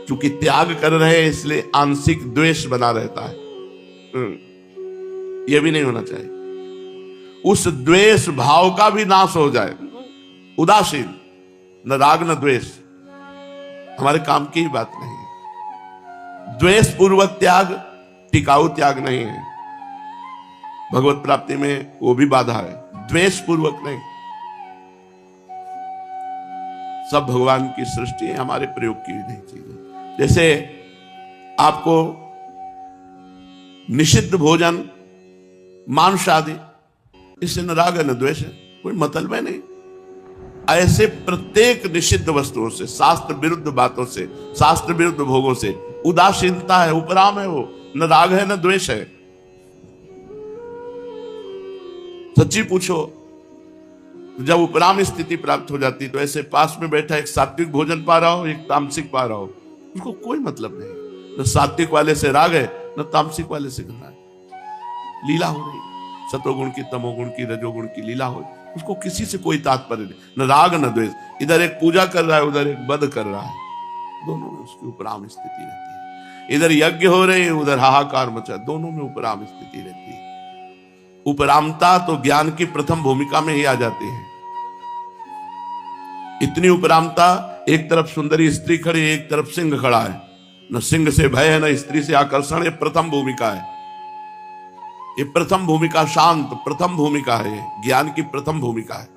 चूंकि त्याग कर रहे हैं इसलिए आंशिक द्वेष बना रहता है, यह भी नहीं होना चाहिए। उस द्वेष भाव का भी नाश हो जाए। उदासीन, न राग न द्वेष, हमारे काम की ही बात नहीं है। द्वेष पूर्वक त्याग टिकाऊ त्याग नहीं है। भगवत प्राप्ति में वो भी बाधा है, द्वेष पूर्वक नहीं। सब भगवान की सृष्टि है, हमारे प्रयोग की नहीं चीजें। जैसे आपको निषिद्ध भोजन, मांस आदि, इससे न राग है न द्वेष है, कोई मतलब है नहीं। ऐसे प्रत्येक निषिद्ध वस्तुओं से, शास्त्र विरुद्ध बातों से, शास्त्र विरुद्ध भोगों से उदासीनता है, उपराम है, वो न राग है न द्वेष है। सच्ची पूछो, जब उपराम स्थिति प्राप्त हो जाती तो ऐसे पास में बैठा एक सात्विक भोजन पा रहा हो, एक तामसिक पा रहा हो, उसको कोई मतलब नहीं। न सात्विक वाले से राग है न तामसिक वाले से घृणा है। लीला हो रही, सतोगुण की, तमोगुण की, रजोगुण की लीला हो, उसको किसी से कोई तात्पर्य नहीं, न राग न द्वेष। इधर एक पूजा कर रहा है, उधर एक वध कर रहा है, दोनों में उसकी उपराम स्थिति रहती है। इधर यज्ञ हो रहे हैं, उधर हाहाकार मचा, दोनों में उपराम स्थिति रहती है। उपरामता तो ज्ञान की प्रथम भूमिका में ही आ जाती है। इतनी उपरामता, एक तरफ सुंदरी स्त्री खड़ी, एक तरफ सिंह खड़ा है, न सिंह से भय है न स्त्री से आकर्षण। ये प्रथम भूमिका है, ये प्रथम भूमिका शांत प्रथम भूमिका है, ज्ञान की प्रथम भूमिका है।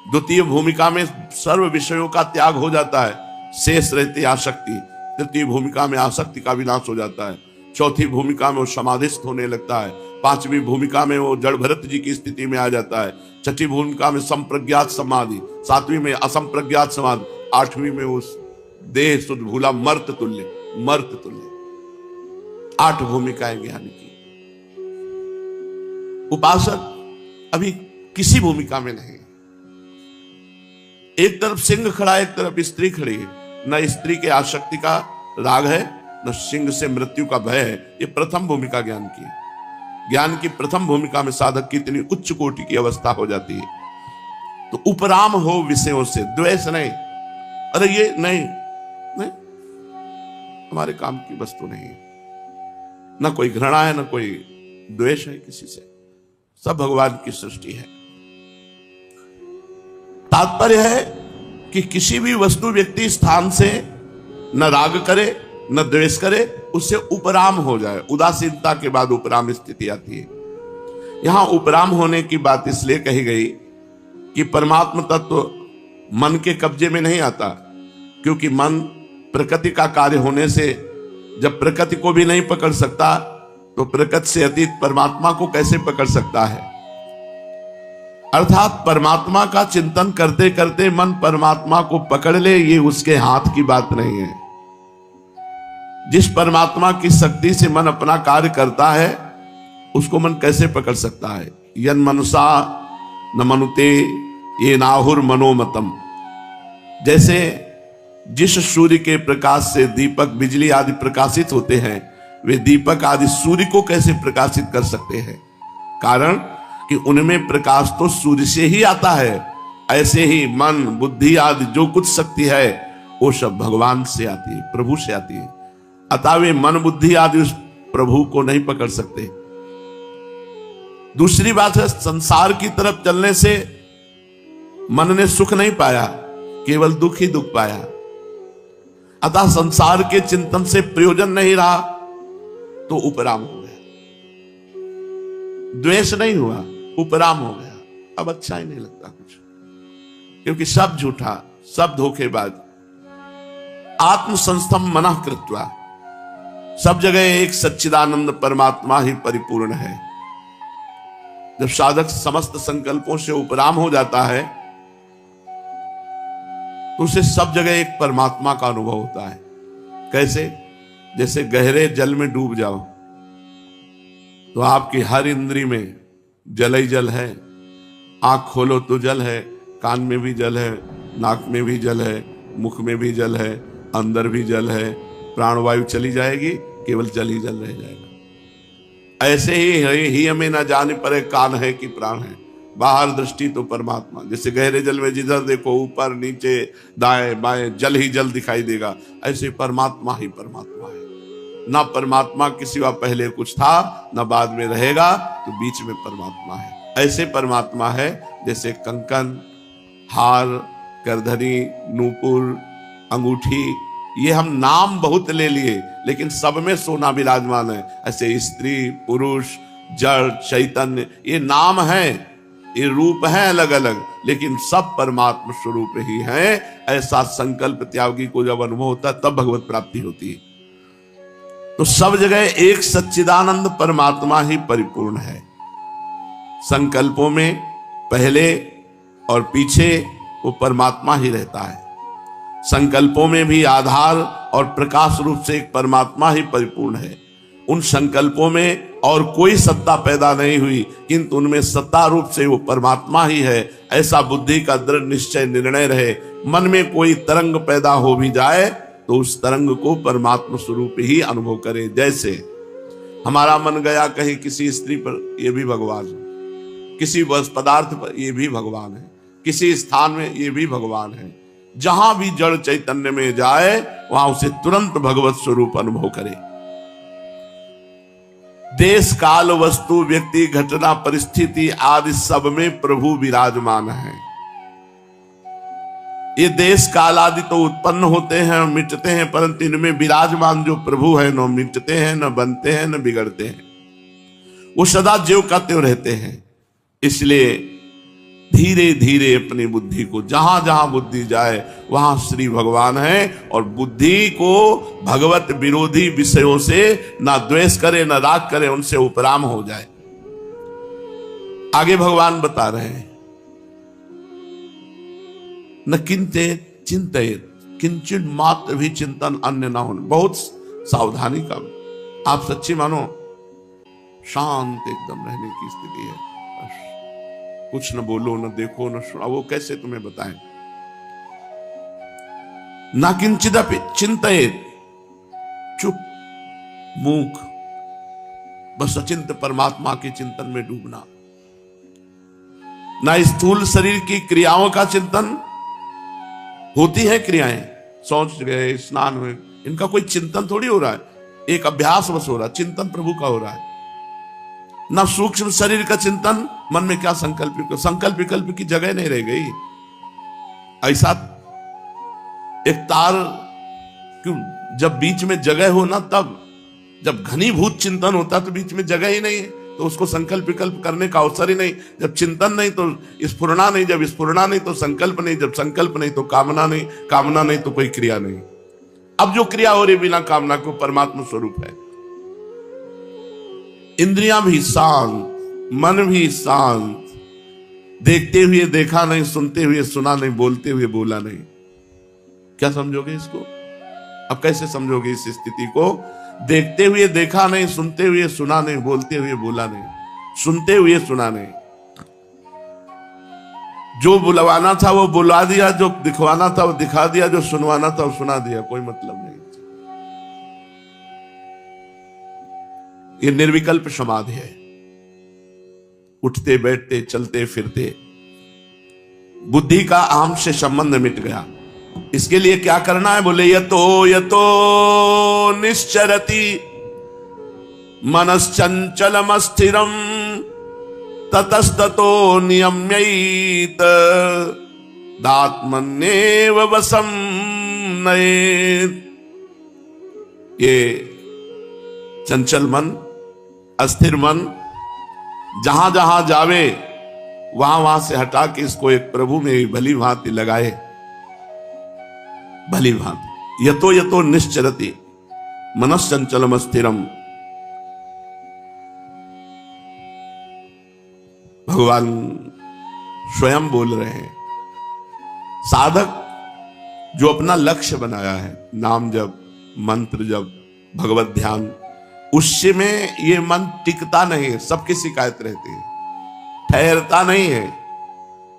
द्वितीय भूमिका में सर्व विषयों का त्याग हो जाता है, शेष रहती आसक्ति। तृतीय भूमिका में आसक्ति का विनाश हो जाता है। चौथी भूमिका में वो समाधिस्थ होने लगता है। पांचवी भूमिका में वो जड़ भरत जी की स्थिति में आ जाता है। छठी भूमिका में संप्रज्ञात समाधि, सातवीं में असंप्रज्ञात समाधि, आठवीं में उस देह शुद्ध भूला मर्त तुल्य, मर्त तुल्य। 8 भूमिकाएं ज्ञान की। उपासक अभी किसी भूमिका में नहीं। एक तरफ सिंह खड़ा है, एक तरफ स्त्री खड़ी है। न स्त्री के आसक्ति का राग है, न सिंह से मृत्यु का भय है। ये प्रथम भूमिका ज्ञान की। ज्ञान की प्रथम भूमिका में साधक की इतनी उच्च कोटि की अवस्था हो जाती है। तो उपराम हो विषयों से, द्वेष नहीं। अरे ये नहीं, नहीं, हमारे काम की वस्तु नहीं है। न कोई घृणा है, न कोई द्वेष है किसी से। सब भगवान की सृष्टि है। तात्पर्य है कि किसी भी वस्तु, व्यक्ति, स्थान से न राग करे न द्वेष करे, उससे उपराम हो जाए। उदासीनता के बाद उपराम स्थिति आती है। यहां उपराम होने की बात इसलिए कही गई कि परमात्म तत्व मन के कब्जे में नहीं आता, क्योंकि मन प्रकृति का कार्य होने से जब प्रकृति को भी नहीं पकड़ सकता तो प्रकृति से अतीत परमात्मा को कैसे पकड़ सकता है। अर्थात परमात्मा का चिंतन करते करते मन परमात्मा को पकड़ ले, ये उसके हाथ की बात नहीं है। जिस परमात्मा की शक्ति से मन अपना कार्य करता है, उसको मन कैसे पकड़ सकता है। यन मनुषा न मनुते ये नाहुर मनोमतम। जैसे जिस सूर्य के प्रकाश से दीपक, बिजली आदि प्रकाशित होते हैं, वे दीपक आदि सूर्य को कैसे प्रकाशित कर सकते हैं। कारण कि उनमें प्रकाश तो सूर्य से ही आता है। ऐसे ही मन, बुद्धि आदि जो कुछ शक्ति है वो सब भगवान से आती है, प्रभु से आती है। अतः वे मन, बुद्धि आदि उस प्रभु को नहीं पकड़ सकते। दूसरी बात है, संसार की तरफ चलने से मन ने सुख नहीं पाया, केवल दुख ही दुख पाया। अतः संसार के चिंतन से प्रयोजन नहीं रहा तो उपराम हो गया। द्वेष नहीं हुआ, उपराम हो गया। अब अच्छा ही नहीं लगता कुछ, क्योंकि सब झूठा, सब धोखेबाज। आत्मसंस्थम मनः कृत्वा, सब जगह एक सच्चिदानंद परमात्मा ही परिपूर्ण है। जब साधक समस्त संकल्पों से उपराम हो जाता है तो उसे सब जगह एक परमात्मा का अनुभव होता है। कैसे? जैसे गहरे जल में डूब जाओ तो आपकी हर इंद्री में जल ही जल है। आंख खोलो तो जल है, कान में भी जल है, नाक में भी जल है, मुख में भी जल है, अंदर भी जल है। प्राणवायु चली जाएगी, केवल जल ही जल रह जाएगा। ऐसे ही हमें ना जाने पर कान है कि प्राण है। बाहर दृष्टि तो परमात्मा। जैसे गहरे जल में जिधर देखो, ऊपर नीचे दाएं बाएं जल ही जल दिखाई देगा, ऐसे परमात्मा ही परमात्मा है। ना परमात्मा के सिवा पहले कुछ था, ना बाद में रहेगा, तो बीच में परमात्मा है। ऐसे परमात्मा है जैसे कंकन, हार, करधनी, नूपुर, अंगूठी, ये हम नाम बहुत ले लिए, लेकिन सब में सोना विराजमान है। ऐसे स्त्री, पुरुष, जड़, चैतन्य, ये नाम है, ये रूप है अलग अलग, लेकिन सब परमात्मा स्वरूप ही है। ऐसा संकल्प त्यागी को जब अनुभव होता है तब भगवत प्राप्ति होती है। तो सब जगह एक सच्चिदानंद परमात्मा ही परिपूर्ण है। संकल्पों में पहले और पीछे वो परमात्मा ही रहता है। संकल्पों में भी आधार और प्रकाश रूप से एक परमात्मा ही परिपूर्ण है। उन संकल्पों में और कोई सत्ता पैदा नहीं हुई, किंतु उनमें सत्ता रूप से वो परमात्मा ही है। ऐसा बुद्धि का दृढ़ निश्चय निर्णय रहे। मन में कोई तरंग पैदा हो भी जाए तो उस तरंग को परमात्मा स्वरूप ही अनुभव करे। जैसे हमारा मन गया कहीं किसी स्त्री पर, ये भी भगवान है। किसी वस्तु पदार्थ पर, ये भी भगवान है। किसी स्थान में, ये भी भगवान है। जहां भी जड़ चैतन्य में जाए वहां उसे तुरंत भगवत स्वरूप अनुभव करे। देश काल वस्तु व्यक्ति घटना परिस्थिति आदि सब में प्रभु विराजमान है। ये देश काल आदि तो उत्पन्न होते हैं और मिटते हैं, परंतु इनमें विराजमान जो प्रभु है न मिटते हैं, न बनते हैं, न बिगड़ते हैं। वो सदा ज्यों का त्यों रहते हैं। इसलिए धीरे धीरे अपनी बुद्धि को, जहां जहां बुद्धि जाए वहां श्री भगवान है, और बुद्धि को भगवत विरोधी विषयों से ना द्वेष करे, ना राग करे, उनसे उपराम हो जाए। आगे भगवान बता रहे हैं, न किंते चिंतित, किंचित मात्र भी चिंतन अन्य ना हो। बहुत सावधानी का, आप सच्ची मानो शांत एकदम रहने की स्थिति है। कुछ न बोलो, न देखो, न सुनो। वो कैसे तुम्हें बताएं? ना किंचित चिंतित, चुप, मूक, बस अचिंत परमात्मा के चिंतन में डूबना। ना स्थूल शरीर की क्रियाओं का चिंतन, होती है क्रियाएं, सोच गए, स्नान हुए, इनका कोई चिंतन थोड़ी हो रहा है, एक अभ्यास बस हो रहा है। चिंतन प्रभु का हो रहा है। ना सूक्ष्म शरीर का चिंतन, मन में क्या संकल्प, संकल्प विकल्प की जगह नहीं रह गई। ऐसा एक तार क्यों, जब बीच में जगह हो ना, तब जब घनीभूत चिंतन होता तो बीच में जगह ही नहीं है, तो उसको संकल्प विकल्प करने का अवसर ही नहीं। जब चिंतन नहीं तो स्फुरना नहीं, जब स्फुरना नहीं तो संकल्प नहीं, जब संकल्प नहीं तो कामना नहीं, कामना नहीं तो कोई क्रिया नहीं। अब जो क्रिया हो रही बिना कामना को परमात्मा स्वरूप है। इंद्रियां भी शांत, मन भी शांत, देखते हुए देखा नहीं, सुनते हुए सुना नहीं, बोलते हुए बोला नहीं। क्या समझोगे इसको? अब कैसे समझोगे इस स्थिति को? देखते हुए देखा नहीं, सुनते हुए सुना नहीं, बोलते हुए बोला नहीं, सुनते हुए सुना नहीं। जो बुलवाना था वो बुला दिया, जो दिखवाना था वो दिखा दिया, जो सुनवाना था वो सुना दिया, कोई मतलब नहीं। ये निर्विकल्प समाधि है। उठते बैठते चलते फिरते बुद्धि का अहम से संबंध मिट गया। इसके लिए क्या करना है? बोले यतो निश्चरति मनश्चंचलम स्थिरम ततस्ततो नियम्यैत दात्मन्येव वसं नयेत्। ये चंचल मन, अस्थिर मन जहां जहां जावे वहां वहां से हटा के इसको एक प्रभु में भली भांति लगाए। भली भांति यतो यतो निश्चरति मनश्चंचलम स्थिरम। भगवान स्वयं बोल रहे हैं। साधक जो अपना लक्ष्य बनाया है, नाम जप, मंत्र जप, भगवत ध्यान, उससे में ये मन टिकता नहीं है, सबकी शिकायत रहती है, ठहरता नहीं है।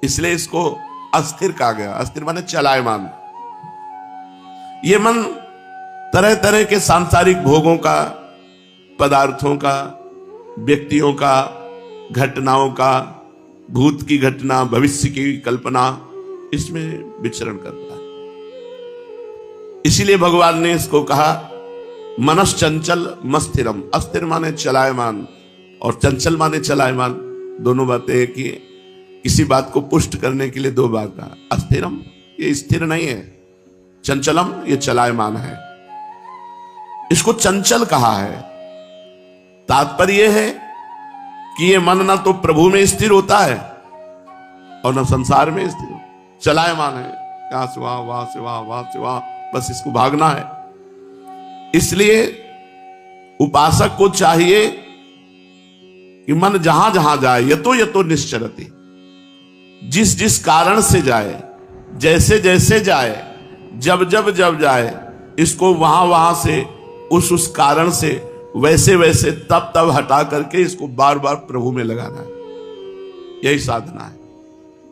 इसलिए इसको अस्थिर कहा गया। अस्थिर माने चलायमान। ये मन तरह तरह के सांसारिक भोगों का, पदार्थों का, व्यक्तियों का, घटनाओं का, भूत की घटना, भविष्य की कल्पना, इसमें विचरण करता है। इसीलिए भगवान ने इसको कहा मनश्चंचल मस्थिरम। अस्थिर माने चलायमान और चंचल माने चलायमान, दोनों बातें एक ही। किसी बात को पुष्ट करने के लिए दो बात कहा। अस्थिरम ये स्थिर नहीं है, चंचलम ये चलायमान है। इसको चंचल कहा है। तात्पर्य है कि ये मन ना तो प्रभु में स्थिर होता है और न संसार में स्थिर हो, चलायमान है, यहां से वहां, वहां से वहां, वहां से वहां, बस इसको भागना है। इसलिए उपासक को चाहिए कि मन जहां जहां जाए, यतो निश्चरति, जिस जिस कारण से जाए, जैसे जैसे जाए, जब जब जाए, इसको वहां वहां से, उस कारण से, वैसे वैसे, तब तब हटा करके इसको बार बार प्रभु में लगाना है। यही साधना है।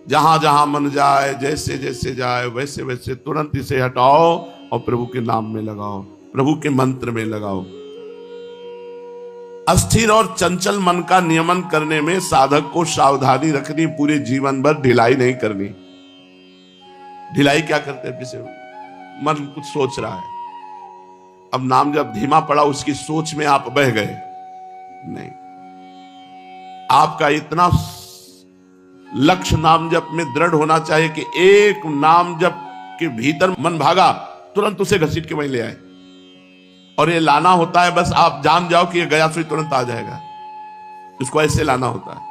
जहां जहां मन जाए, जैसे जैसे जाए, वैसे वैसे तुरंत इसे हटाओ और प्रभु के नाम में लगाओ, प्रभु के मंत्र में लगाओ। अस्थिर और चंचल मन का नियमन करने में साधक को सावधानी रखनी, पूरे जीवन भर ढिलाई नहीं करनी। ढिलाई क्या करते हैं? जैसे मन कुछ सोच रहा है, अब नाम जब धीमा पड़ा, उसकी सोच में आप बह गए, नहीं। आपका इतना लक्ष्य नाम जप में दृढ़ होना चाहिए कि एक नाम जप के भीतर मन भागा, तुरंत उसे घसीट के वहीं ले आए। और ये लाना होता है, बस आप जान जाओ कि ये गया तो तुरंत आ जाएगा। इसको ऐसे लाना होता है।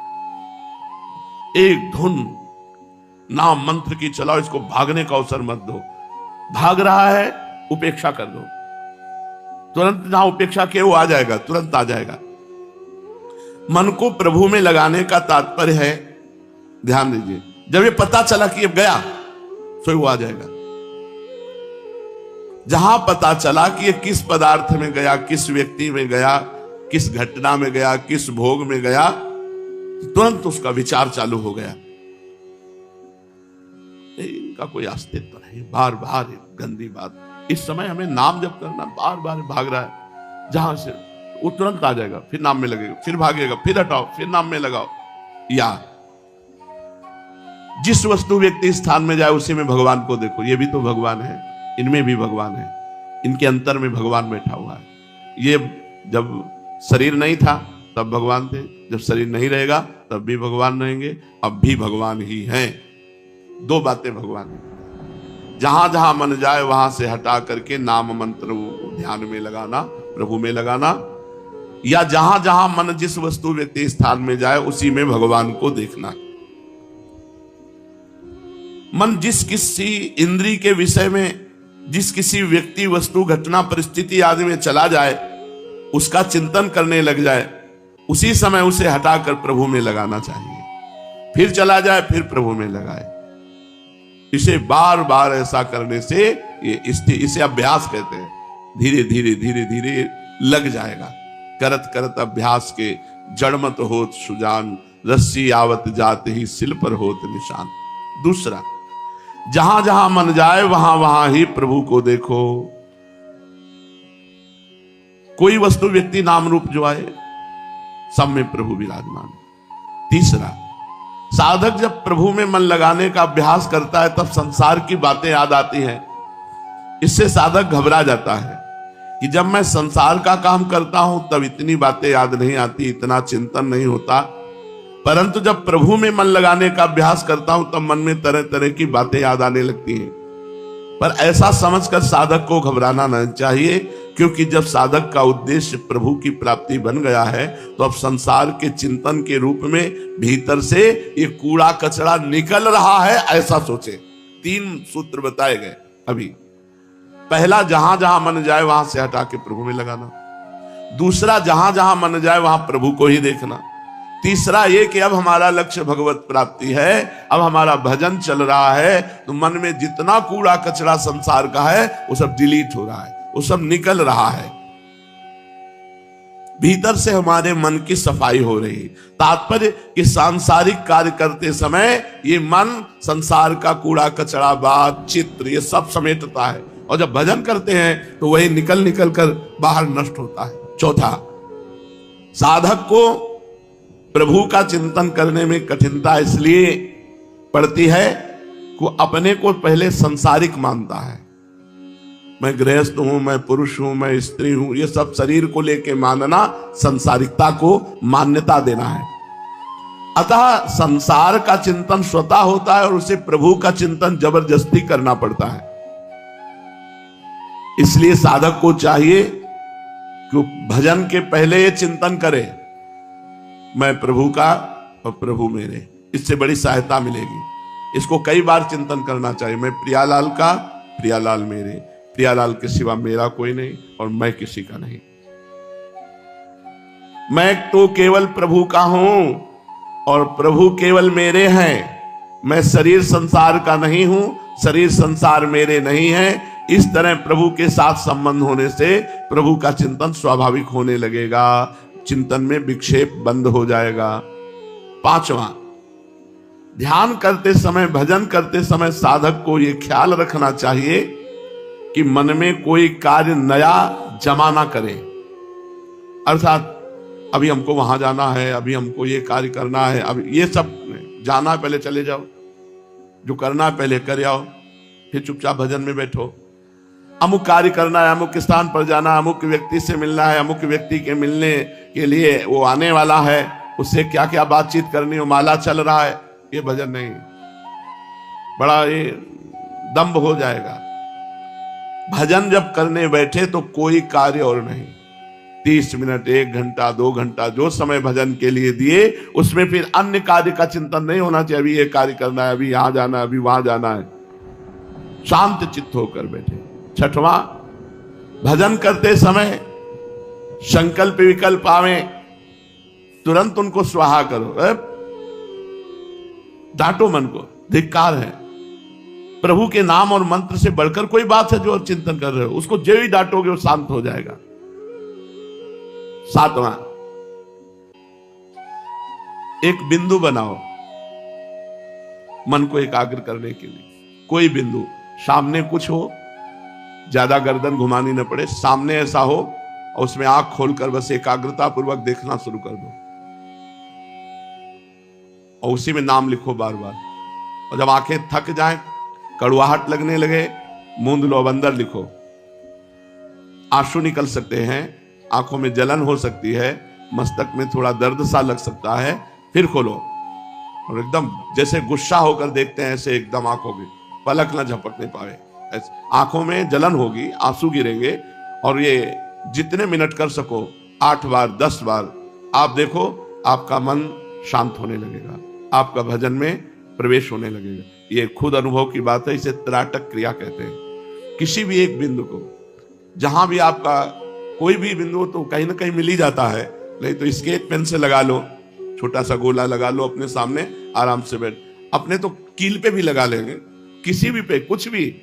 एक धुन नाम मंत्र की चलाओ, इसको भागने का अवसर मत दो। भाग रहा है, उपेक्षा कर दो, तुरंत जहां उपेक्षा के वो आ जाएगा, तुरंत आ जाएगा। मन को प्रभु में लगाने का तात्पर्य है, ध्यान दीजिए, जब ये पता चला कि अब गया तो वो आ जाएगा। जहां पता चला कि ये किस पदार्थ में गया, किस व्यक्ति में गया, किस घटना में गया, किस भोग में गया, तुरंत उसका विचार चालू हो गया। इनका कोई अस्तित्व नहीं, बार बार गंदी बात। इस समय हमें नाम जप करना, बार बार भाग रहा है, जहां से वो तुरंत आ जाएगा, फिर नाम में लगेगा, फिर भागेगा, फिर हटाओ, फिर नाम में लगाओ। या जिस वस्तु व्यक्ति स्थान में जाए उसी में भगवान को देखो। ये भी तो भगवान है, इनमें भी भगवान है, इनके अंतर में भगवान बैठा हुआ है। ये जब शरीर नहीं था तब भगवान थे, जब शरीर नहीं रहेगा तब भी भगवान रहेंगे, अब भी भगवान ही हैं। दो बातें भगवान है। जहां जहां मन जाए वहां से हटा करके नाम मंत्र ध्यान में लगाना, प्रभु में लगाना, या जहां जहां मन जिस वस्तु व्यक्ति स्थान में जाए उसी में भगवान को देखना। मन जिस किसी इंद्री के विषय में, जिस किसी व्यक्ति, वस्तु, घटना, परिस्थिति आदि में चला जाए, उसका चिंतन करने लग जाए, उसी समय उसे हटाकर प्रभु में लगाना चाहिए। फिर चला जाए, फिर प्रभु में लगाए। इसे बार बार ऐसा करने से इसे अभ्यास कहते हैं। धीरे धीरे धीरे धीरे लग जाएगा। करत करत अभ्यास के जड़ मत होत सुजान, रस्सी आवत जाते ही सिल पर होत निशान। दूसरा, जहां जहां मन जाए वहां वहां ही प्रभु को देखो। कोई वस्तु, व्यक्ति, नाम रूप जो आए, सब में प्रभु विराजमान। तीसरा, साधक जब प्रभु में मन लगाने का अभ्यास करता है तब संसार की बातें याद आती हैं। इससे साधक घबरा जाता है कि जब मैं संसार का काम करता हूं तब इतनी बातें याद नहीं आती, इतना चिंतन नहीं होता, परंतु जब प्रभु में मन लगाने का अभ्यास करता हूं तब मन में तरह तरह की बातें याद आने लगती हैं। पर ऐसा समझकर साधक को घबराना नहीं चाहिए, क्योंकि जब साधक का उद्देश्य प्रभु की प्राप्ति बन गया है तो अब संसार के चिंतन के रूप में भीतर से ये कूड़ा कचरा निकल रहा है, ऐसा सोचे। 3 सूत्र बताए गए अभी। पहला, जहां जहां मन जाए वहां से हटा के प्रभु में लगाना। दूसरा, जहां जहां मन जाए वहां प्रभु को ही देखना। तीसरा ये कि अब हमारा लक्ष्य भगवत प्राप्ति है, अब हमारा भजन चल रहा है, तो मन में जितना कूड़ा कचरा संसार का है वो सब डिलीट हो रहा है, वो सब निकल रहा है। भीतर से हमारे मन की सफाई हो रही है। तात्पर्य कि सांसारिक कार्य करते समय ये मन संसार का कूड़ा कचरा, बात, चित्र, ये सब समेटता है, और जब भजन करते हैं तो वही निकल निकल कर बाहर नष्ट होता है। चौथा, साधक को प्रभु का चिंतन करने में कठिनता इसलिए पड़ती है कि अपने को पहले सांसारिक मानता है। मैं गृहस्थ हूं, मैं पुरुष हूं, मैं स्त्री हूं, ये सब शरीर को लेके मानना, सांसारिकता को मान्यता देना है। अतः संसार का चिंतन स्वतः होता है और उसे प्रभु का चिंतन जबरदस्ती करना पड़ता है। इसलिए साधक को चाहिए कि भजन के पहले ये चिंतन करे मैं प्रभु का और प्रभु मेरे, इससे बड़ी सहायता मिलेगी। इसको कई बार चिंतन करना चाहिए। मैं प्रियालाल का, प्रियालाल मेरे, प्रियालाल के सिवा मेरा कोई नहीं और मैं किसी का नहीं। मैं तो केवल प्रभु का हूं और प्रभु केवल मेरे हैं। मैं शरीर संसार का नहीं हूं, शरीर संसार मेरे नहीं है। इस तरह प्रभु के साथ संबंध होने से प्रभु का चिंतन स्वाभाविक होने लगेगा, चिंतन में विक्षेप बंद हो जाएगा। पांचवा, ध्यान करते समय, भजन करते समय साधक को यह ख्याल रखना चाहिए कि मन में कोई कार्य नया जमा ना करे। अर्थात अभी हमको वहां जाना है, अभी हमको ये कार्य करना है, अभी ये सब जाना है, पहले चले जाओ, जो करना है पहले कर आओ, फिर चुपचाप भजन में बैठो। अमुक कार्य करना है, अमुक स्थान पर जाना है, अमुक व्यक्ति से मिलना है, अमुक व्यक्ति के मिलने के लिए वो आने वाला है, उससे क्या क्या बातचीत करनी हो, माला चल रहा है, ये भजन नहीं, बड़ा ये दंभ हो जाएगा। भजन जब करने बैठे तो कोई कार्य और नहीं, 30 मिनट, 1 घंटा, 2 घंटा जो समय भजन के लिए दिए, उसमें फिर अन्य कार्य का चिंतन नहीं होना चाहिए। अभी ये कार्य करना है, अभी यहां जाना है, अभी वहां जाना है। शांत चित्त होकर बैठे। छठवां, भजन करते समय संकल्प विकल्प आवे, तुरंत उनको स्वाहा करो। डांटो मन को, धिक्कार है। प्रभु के नाम और मंत्र से बढ़कर कोई बात है जो चिंतन कर रहे हो, उसको जो ही डांटोगे वो शांत हो जाएगा। सातवां, एक बिंदु बनाओ मन को एकाग्र करने के लिए। कोई बिंदु, सामने कुछ हो, ज्यादा गर्दन घुमानी न पड़े, सामने ऐसा हो और उसमें आंख खोलकर बस एकाग्रता पूर्वक देखना शुरू कर दो और उसी में नाम लिखो बार बार। और जब आंखें थक जाएं, कड़वाहट लगने लगे, मूंद लो, अब अंदर लिखो। आंसू निकल सकते हैं, आंखों में जलन हो सकती है, मस्तक में थोड़ा दर्द सा लग सकता है, फिर खोलो और एकदम जैसे गुस्सा होकर देखते हैं ऐसे एकदम आंखों की पलक न झपकने पाए, आंखों में जलन होगी, आंसू गिरेंगे। और ये जितने मिनट कर सको, 8 बार 10 बार आप देखो, आपका मन शांत होने लगेगा, आपका भजन में प्रवेश होने लगेगा। ये खुद अनुभव की बात है, इसे त्राटक क्रिया कहते हैं। किसी भी एक बिंदु को, जहां भी आपका कोई भी बिंदु तो कहीं ना कहीं मिल ही जाता है, नहीं तो स्केच पेन से लगा लो, छोटा सा गोला लगा लो अपने सामने, आराम से बैठ। अपने तो कील पे भी लगा लेंगे, किसी भी पे, कुछ भी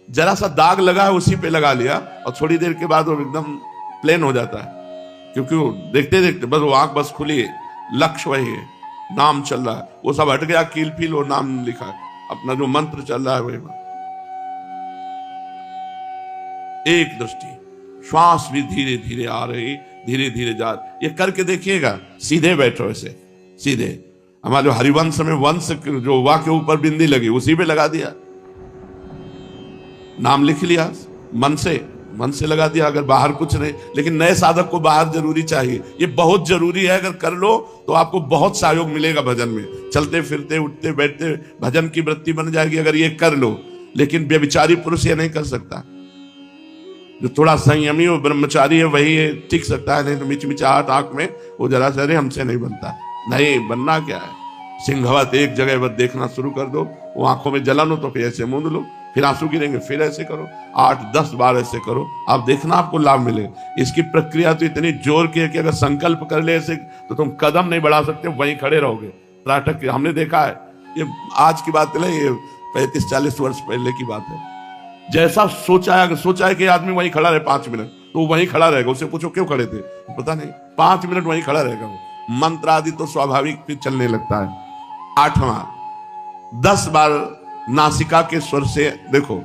जरा सा दाग लगा है उसी पे लगा लिया और थोड़ी देर के बाद वो एकदम प्लेन हो जाता है, क्योंकि वो देखते देखते बस वो आंख बस खुली है, लक्ष्य वही है, नाम चल रहा है, वो सब हट गया, कील फील और नाम लिखा है, अपना जो मंत्र चल रहा है वही। एक दृष्टि, श्वास भी धीरे धीरे आ रही, धीरे धीरे जा रही। ये करके देखिएगा, सीधे बैठो ऐसे सीधे। हमारे जो हरिवंश में वंश जो वाक्य के ऊपर बिंदी लगी उसी पे लगा दिया, नाम लिख लिया, मन से लगा दिया, अगर बाहर कुछ नहीं। लेकिन नए साधक को बाहर जरूरी चाहिए, ये बहुत जरूरी है। अगर कर लो तो आपको बहुत सहयोग मिलेगा भजन में, चलते फिरते उठते बैठते भजन की वृत्ति बन जाएगी अगर ये कर लो। लेकिन व्यभिचारी पुरुष ये नहीं कर सकता, जो थोड़ा संयमी और ब्रह्मचारी है वही टिक सकता है, नहीं तो मिचमिचाहट आंख में वो जरा से, अरे हमसे नहीं बनता। नहीं, बनना क्या है, सिंहवत एक जगह बस देखना शुरू कर दो, वो आंखों में जलन हो तो फिर ऐसे मूंद लो, फिर आंसू गिरेंगे, फिर ऐसे करो, 8-10 बार ऐसे करो, आप देखना आपको लाभ मिलेगा। इसकी प्रक्रिया तो इतनी जोर की है कि अगर संकल्प कर ले ऐसे तो तुम कदम नहीं बढ़ा सकते, वहीं खड़े रहोगे। त्राटक हमने देखा है, ये आज की बात नहीं, ये 35-40 वर्ष पहले की बात है। जैसा सोचा है कि आदमी वहीं खड़ा रहे 5 मिनट, तो वहीं खड़ा रहेगा। उससे पूछो क्यों खड़े थे, पता नहीं, 5 मिनट वहीं खड़ा रहेगा वो। मंत्र आदि तो स्वाभाविक फिर चलने लगता है। 8वां, 10 बार नासिका के स्वर से देखो,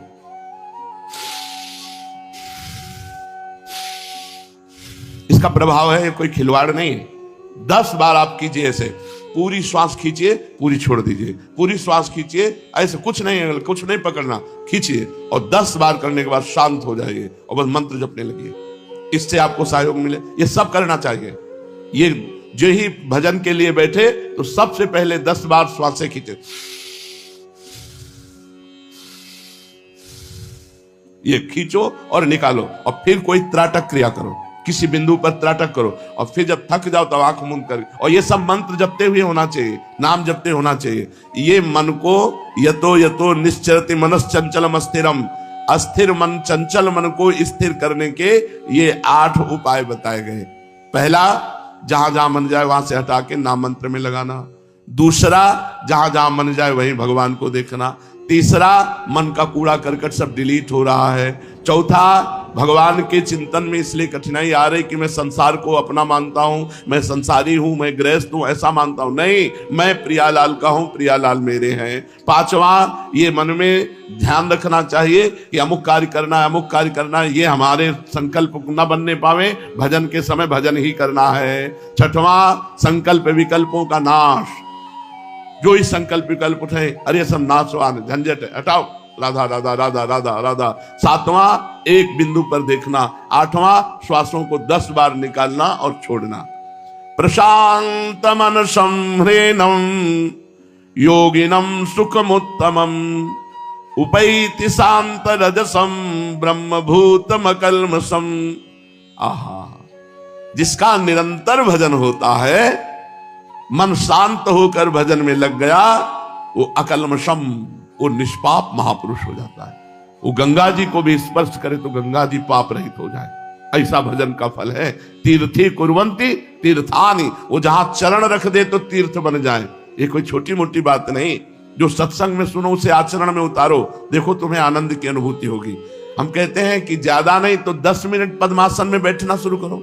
इसका प्रभाव है, कोई खिलवाड़ नहीं। 10 बार आप कीजिए ऐसे, पूरी श्वास खींचिए, पूरी छोड़ दीजिए, पूरी श्वास खींचिए, ऐसे कुछ नहीं पकड़ना, खींचिए और 10 बार करने के बाद शांत हो जाइए और बस मंत्र जपने लगिए। इससे आपको सहयोग मिले, ये सब करना चाहिए। ये जो ही भजन के लिए बैठे तो सबसे पहले 10 बार श्वासें खींचे, ये खींचो और निकालो, और फिर कोई त्राटक क्रिया करो। किसी बिंदु पर त्राटक करो और फिर जब थक जाओ तब आंख मूंद कर, और ये सब मंत्र जपते हुए होना चाहिए, नाम जपते होना चाहिए। ये मन को यतो यतो निश्चरति मनश्चंचलम अस्थिरम, अस्थिर मन, चंचल मन को स्थिर करने के ये 8 उपाय बताए गए। पहला, जहां जहां मन जाए वहां से हटा के नाम मंत्र में लगाना। दूसरा, जहां जहां मन जाए वहीं भगवान को देखना। तीसरा, मन का कूड़ा करकट सब डिलीट हो रहा है। चौथा, भगवान के चिंतन में इसलिए कठिनाई आ रही कि मैं संसार को अपना मानता हूं, मैं संसारी हूं, मैं गृहस्थ हूं, ऐसा मानता हूं। नहीं, मैं प्रियालाल का हूं, प्रियालाल मेरे हैं। पांचवा, ये मन में ध्यान रखना चाहिए कि अमुक कार्य करना है, अमुक कार्य करना है, ये हमारे संकल्प न बनने पावे, भजन के समय भजन ही करना है। छठवां, संकल्प विकल्पों का नाश। जो इस संकल्प विकल्प उठे, अरे सब नाशवान झंझट है, हटाओ, राधा राधा राधा राधा राधा। सातवां, एक बिंदु पर देखना। आठवां, श्वासों को 10 बार निकालना और छोड़ना। प्रशांत मन संह्रेणम योगिनम सुखमुत्तमम उपैति शांत रजसम ब्रह्मभूतम कल्मषम। आहा, जिसका निरंतर भजन होता है, मन शांत होकर भजन में लग गया, वो अकल्मषम, वो निष्पाप महापुरुष हो जाता है। वो गंगा जी को भी स्पर्श करे तो गंगा जी पाप रहित हो जाए। ऐसा भजन का फल है। तीर्थी कुर्वन्ति तीर्थानि, वो जहां चरण रख दे तो तीर्थ बन जाए। ये कोई छोटी मोटी बात नहीं। जो सत्संग में सुनो उसे आचरण में उतारो, देखो तुम्हें आनंद की अनुभूति होगी। हम कहते हैं कि ज्यादा नहीं तो 10 मिनट पद्मासन में बैठना शुरू करो।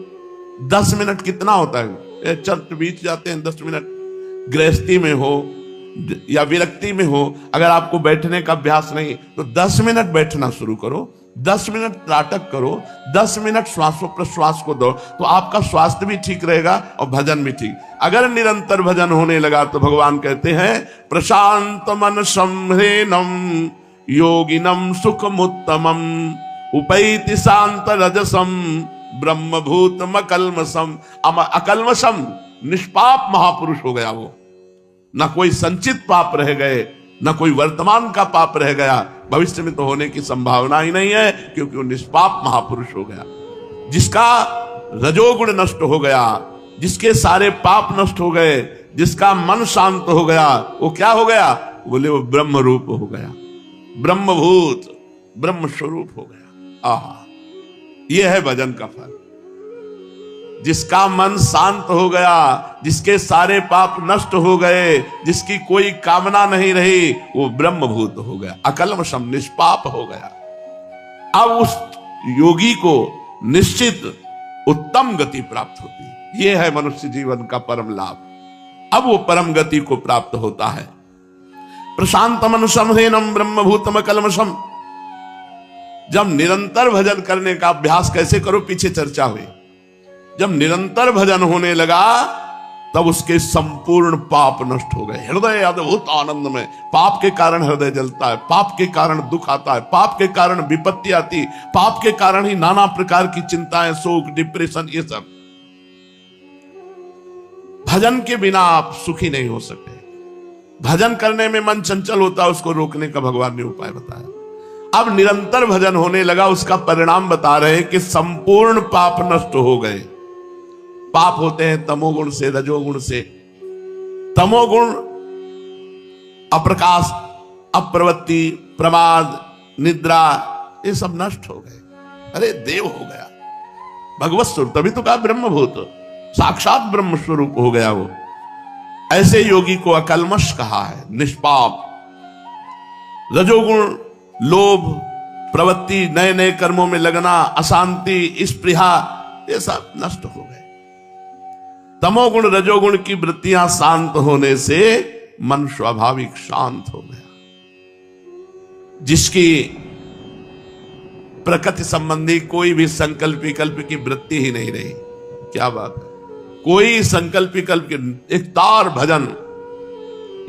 10 मिनट कितना होता है, चल बीत जाते हैं 10 मिनट। गृहस्थी में हो या विरक्ति में हो, अगर आपको बैठने का अभ्यास नहीं तो 10 मिनट बैठना शुरू करो, 10 मिनट नाटक करो, 10 मिनट श्वासों प्रश्वास को दो, तो आपका स्वास्थ्य भी ठीक रहेगा और भजन भी ठीक। अगर निरंतर भजन होने लगा तो भगवान कहते हैं प्रशांत मन संह्रेणम योगिनम सुखमुत्तमम उपैति शांत रजसम ब्रह्मभूतम अकल्मषम। अकल्मषम, निष्पाप महापुरुष हो गया वो। ना कोई संचित पाप रह गए, ना कोई वर्तमान का पाप रह गया, भविष्य में तो होने की संभावना ही नहीं है, क्योंकि वो निष्पाप महापुरुष हो गया। जिसका रजोगुण नष्ट हो गया, जिसके सारे पाप नष्ट हो गए, जिसका मन शांत हो गया, वो क्या हो गया? बोले वो ब्रह्म रूप हो गया, ब्रह्मभूत, ब्रह्म स्वरूप हो गया। आहा, यह है भजन का फल। जिसका मन शांत हो गया, जिसके सारे पाप नष्ट हो गए, जिसकी कोई कामना नहीं रही, वो ब्रह्मभूत हो गया, अकल्मषम, निष्पाप हो गया। अब उस योगी को निश्चित उत्तम गति प्राप्त होती है। यह है मनुष्य जीवन का परम लाभ। अब वो परम गति को प्राप्त होता है। प्रशांत मन संह्रेणम ब्रह्मभूतम कल्मषम। जब निरंतर भजन करने का अभ्यास कैसे करो, पीछे चर्चा हुई। जब निरंतर भजन होने लगा तब उसके संपूर्ण पाप नष्ट हो गए। हृदय अद्भुत आनंद में। पाप के कारण हृदय जलता है, पाप के कारण दुख आता है, पाप के कारण विपत्ति आती, पाप के कारण ही नाना प्रकार की चिंताएं, शोक, डिप्रेशन, ये सब। भजन के बिना आप सुखी नहीं हो सकते। भजन करने में मन चंचल होता है, उसको रोकने का भगवान ने उपाय बताया। अब निरंतर भजन होने लगा, उसका परिणाम बता रहे हैं कि संपूर्ण पाप नष्ट हो गए। पाप होते हैं तमोगुण से, रजोगुण से। तमोगुण अप्रकाश, अप्रवृत्ति, प्रमाद, निद्रा, ये सब नष्ट हो गए। अरे देव हो गया, भगवत स्वरूप, तभी तो कहा ब्रह्मभूत, साक्षात ब्रह्म स्वरूप हो गया वो। ऐसे योगी को अकल्मष कहा है, निष्पाप। रजोगुण, लोभ, प्रवृत्ति, नए नए कर्मों में लगना, अशांति, स्पृहा, ये सब नष्ट हो गए। तमोगुण, रजोगुण की वृत्तियां शांत होने से मन स्वाभाविक शांत हो गया। जिसकी प्रकृति संबंधी कोई भी संकल्प विकल्प की वृत्ति ही नहीं रही, क्या बात है। कोई संकल्प विकल्प की, एक तार भजन,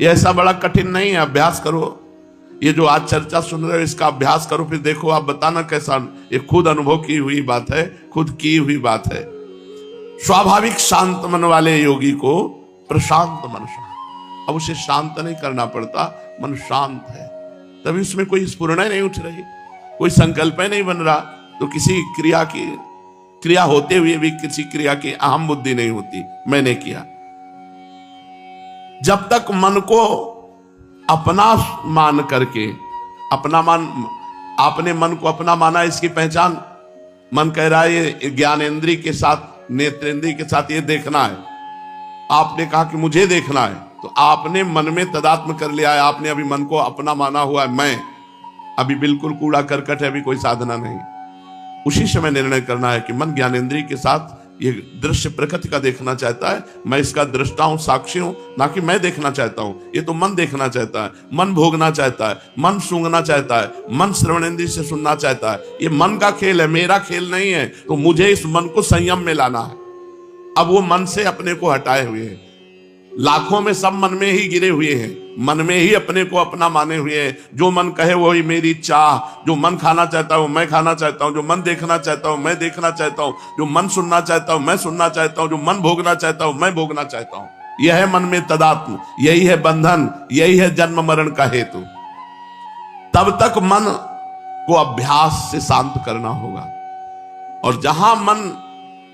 ये ऐसा बड़ा कठिन नहीं है। अभ्यास करो। ये जो आज चर्चा सुन रहे हो इसका अभ्यास करो, फिर देखो आप बताना कैसा। ये खुद अनुभव की हुई बात है, खुद की हुई बात है। स्वाभाविक शांत मन वाले योगी को प्रशांत मन शांत। अब उसे शांत नहीं करना पड़ता, मन शांत है, तभी उसमें कोई स्फुरणा नहीं उठ रही, कोई संकल्प नहीं बन रहा, तो किसी क्रिया की क्रिया होते हुए भी किसी क्रिया की अहम बुद्धि नहीं होती, मैंने किया। जब तक मन को अपना मान करके, अपना मान, आपने मन को अपना माना, इसकी पहचान, मन कह रहा है ये ज्ञानेंद्रिय के साथ, नेत्रेंद्रिय के साथ ये देखना है, आपने कहा कि मुझे देखना है, तो आपने मन में तदात्म कर लिया है, आपने अभी मन को अपना माना हुआ है, मैं अभी बिल्कुल कूड़ा करकट है, अभी कोई साधना नहीं। उसी समय निर्णय करना है कि मन ज्ञानेंद्रिय के साथ ये दृश्य प्रकृति का देखना चाहता है, मैं इसका दृष्टा हूं, साक्षी हूं, ना कि मैं देखना चाहता हूं। ये तो मन देखना चाहता है, मन भोगना चाहता है, मन सूंघना चाहता है, मन श्रवणेंद्रिय से सुनना चाहता है। ये मन का खेल है, मेरा खेल नहीं है। तो मुझे इस मन को संयम में लाना है। अब वो मन से अपने को हटाए हुए हैं, लाखों में सब मन में ही गिरे हुए हैं, मन में ही अपने को अपना माने हुए हैं। जो मन कहे वही मेरी चाह, जो मन खाना चाहता हूं मैं खाना चाहता हूं, जो मन देखना चाहता हूं मैं देखना चाहता हूं, जो मन सुनना चाहता हूं मैं सुनना चाहता हूं, जो मन भोगना चाहता हूं मैं भोगना चाहता हूं। यह है मन में तदात्म, यही है बंधन, यही है जन्म मरण का हेतु। तब तक मन को अभ्यास से शांत करना होगा, और जहां मन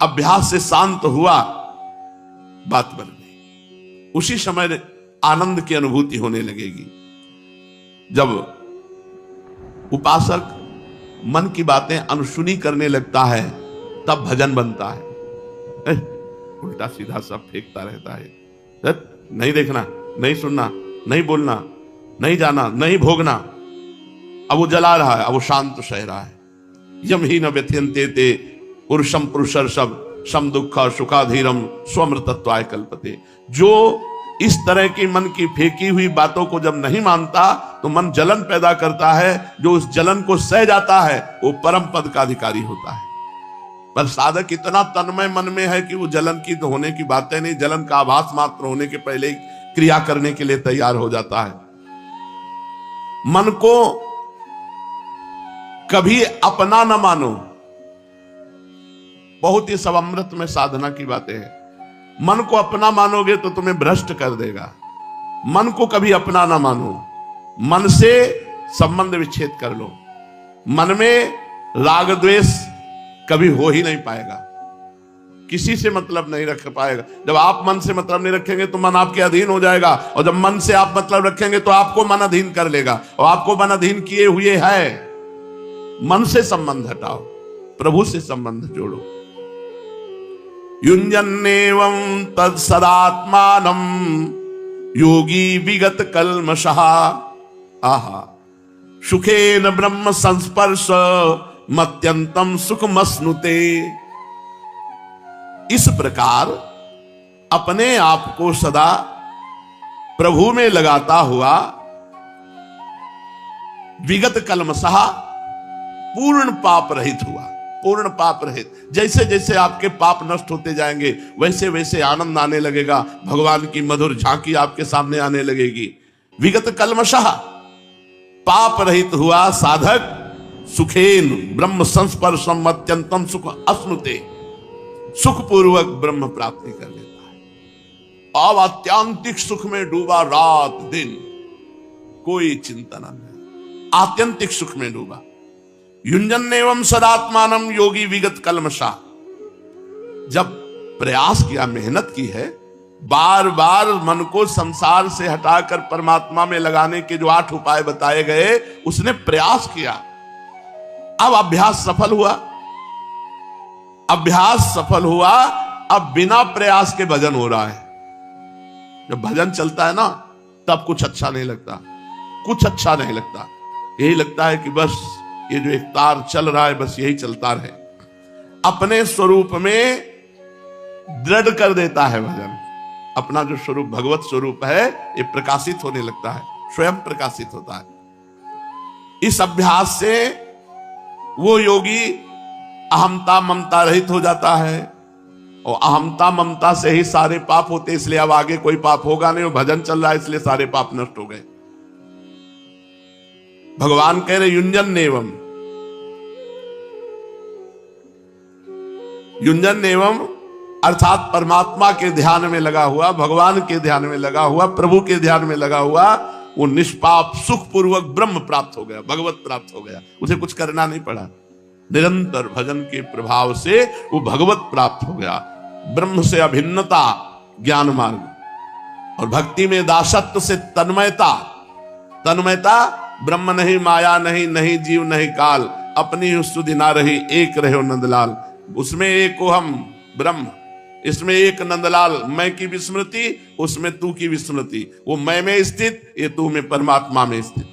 अभ्यास से शांत हुआ, बात बन गई। उसी समय आनंद की अनुभूति होने लगेगी। जब उपासक मन की बातें अनसुनी करने लगता है, तब भजन बनता है। उल्टा सीधा सब फेंकता रहता है, नहीं देखना, नहीं सुनना, नहीं बोलना, नहीं जाना, नहीं भोगना। अब वो जला रहा है, अब वो शांत सह रहा है। यम ही न व्यथयन्ते ते पुरुषम पुरुषर्षभ सम दुख सुखाधीरम स्वमृतत्वाय कल्पते। जो इस तरह की मन की फेंकी हुई बातों को जब नहीं मानता, तो मन जलन पैदा करता है। जो उस जलन को सह जाता है, वो परम पद का अधिकारी होता है। पर साधक इतना तन्मय मन में है कि वो जलन की तो होने की बातें नहीं, जलन का आभास मात्र होने के पहले ही क्रिया करने के लिए तैयार हो जाता है। मन को कभी अपना न मानो। बहुत ही सब अमृत में साधना की बातें हैं। मन को अपना मानोगे तो तुम्हें भ्रष्ट कर देगा। मन को कभी अपना ना मानो, मन से संबंध विच्छेद कर लो। मन में राग द्वेष कभी हो ही नहीं पाएगा, किसी से मतलब नहीं रख पाएगा। जब आप मन से मतलब नहीं रखेंगे तो मन आपके अधीन हो जाएगा, और जब मन से आप मतलब रखेंगे तो आपको मन अधीन कर लेगा, और आपको मन अधीन किए हुए है। मन से संबंध हटाओ, प्रभु से संबंध जोड़ो। युञ्जन्नेवं तत्सदात्मानं योगी विगत कल्मषः आहा सुखेन ब्रह्म संस्पर्श मत्यंतम सुखमश्नुते। इस प्रकार अपने आप को सदा प्रभु में लगाता हुआ विगत कल्मषः पूर्ण पाप रहित हुआ, पूर्ण पाप रहित। जैसे जैसे आपके पाप नष्ट होते जाएंगे, वैसे वैसे आनंद आने लगेगा, भगवान की मधुर झांकी आपके सामने आने लगेगी। विगत कल्मषः, पाप रहित हुआ साधक सुखेन ब्रह्म संस्पर्शम अत्यंतम सुख अश्नुते, सुखपूर्वक ब्रह्म प्राप्ति कर लेता है। अब आत्यंतिक सुख में डूबा, रात दिन कोई चिंता नहीं, आत्यंतिक सुख में डूबा। युञ्जन्नेवं सदात्मानं योगी विगत कल्मषा। जब प्रयास किया, मेहनत की है, बार बार मन को संसार से हटाकर परमात्मा में लगाने के जो 8 उपाय बताए गए, उसने प्रयास किया। अब अभ्यास सफल हुआ, अभ्यास सफल हुआ। अब बिना प्रयास के भजन हो रहा है। जब भजन चलता है ना, तब कुछ अच्छा नहीं लगता, कुछ अच्छा नहीं लगता। यही लगता है कि बस ये जो एक तार चल रहा है, बस यही चलता रहे। अपने स्वरूप में दृढ़ कर देता है भजन। अपना जो स्वरूप भगवत स्वरूप है, ये प्रकाशित होने लगता है, स्वयं प्रकाशित होता है। इस अभ्यास से वो योगी अहमता ममता रहित हो जाता है, और अहमता ममता से ही सारे पाप होते, इसलिए अब आगे कोई पाप होगा नहीं। भजन चल रहा है, इसलिए सारे पाप नष्ट हो गए। भगवान कह रहे युञ्जन्नेवं, युञ्जन्नेवं अर्थात परमात्मा के ध्यान में लगा हुआ, भगवान के ध्यान में लगा हुआ, प्रभु के ध्यान में लगा हुआ, वो निष्पाप सुखपूर्वक ब्रह्म प्राप्त हो गया, भगवत प्राप्त हो गया। उसे कुछ करना नहीं पड़ा। निरंतर भजन के प्रभाव से वो भगवत प्राप्त हो गया। ब्रह्म से अभिन्नता ज्ञान मार्ग, और भक्ति में दासत्व से तन्मयता। तन्मयता ब्रह्म नहीं, माया नहीं, नहीं जीव नहीं काल, अपनी स्तुति ना रही, एक रहे हो नंदलाल। उसमें एक हो हम ब्रह्म, इसमें एक नंदलाल। मैं की विस्मृति, उसमें तू की विस्मृति। वो मैं में स्थित, ये तू में, परमात्मा में स्थित।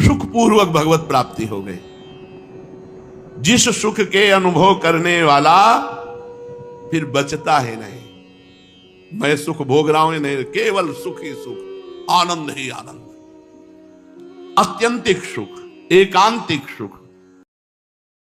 सुखपूर्वक भगवत प्राप्ति हो गई। जिस सुख के अनुभव करने वाला फिर बचता है नहीं। मैं सुख भोग रहा हूं नहीं, केवल सुख ही सुख, आनंद ही आनंद, अत्यंतिक सुख, एकांतिक सुख।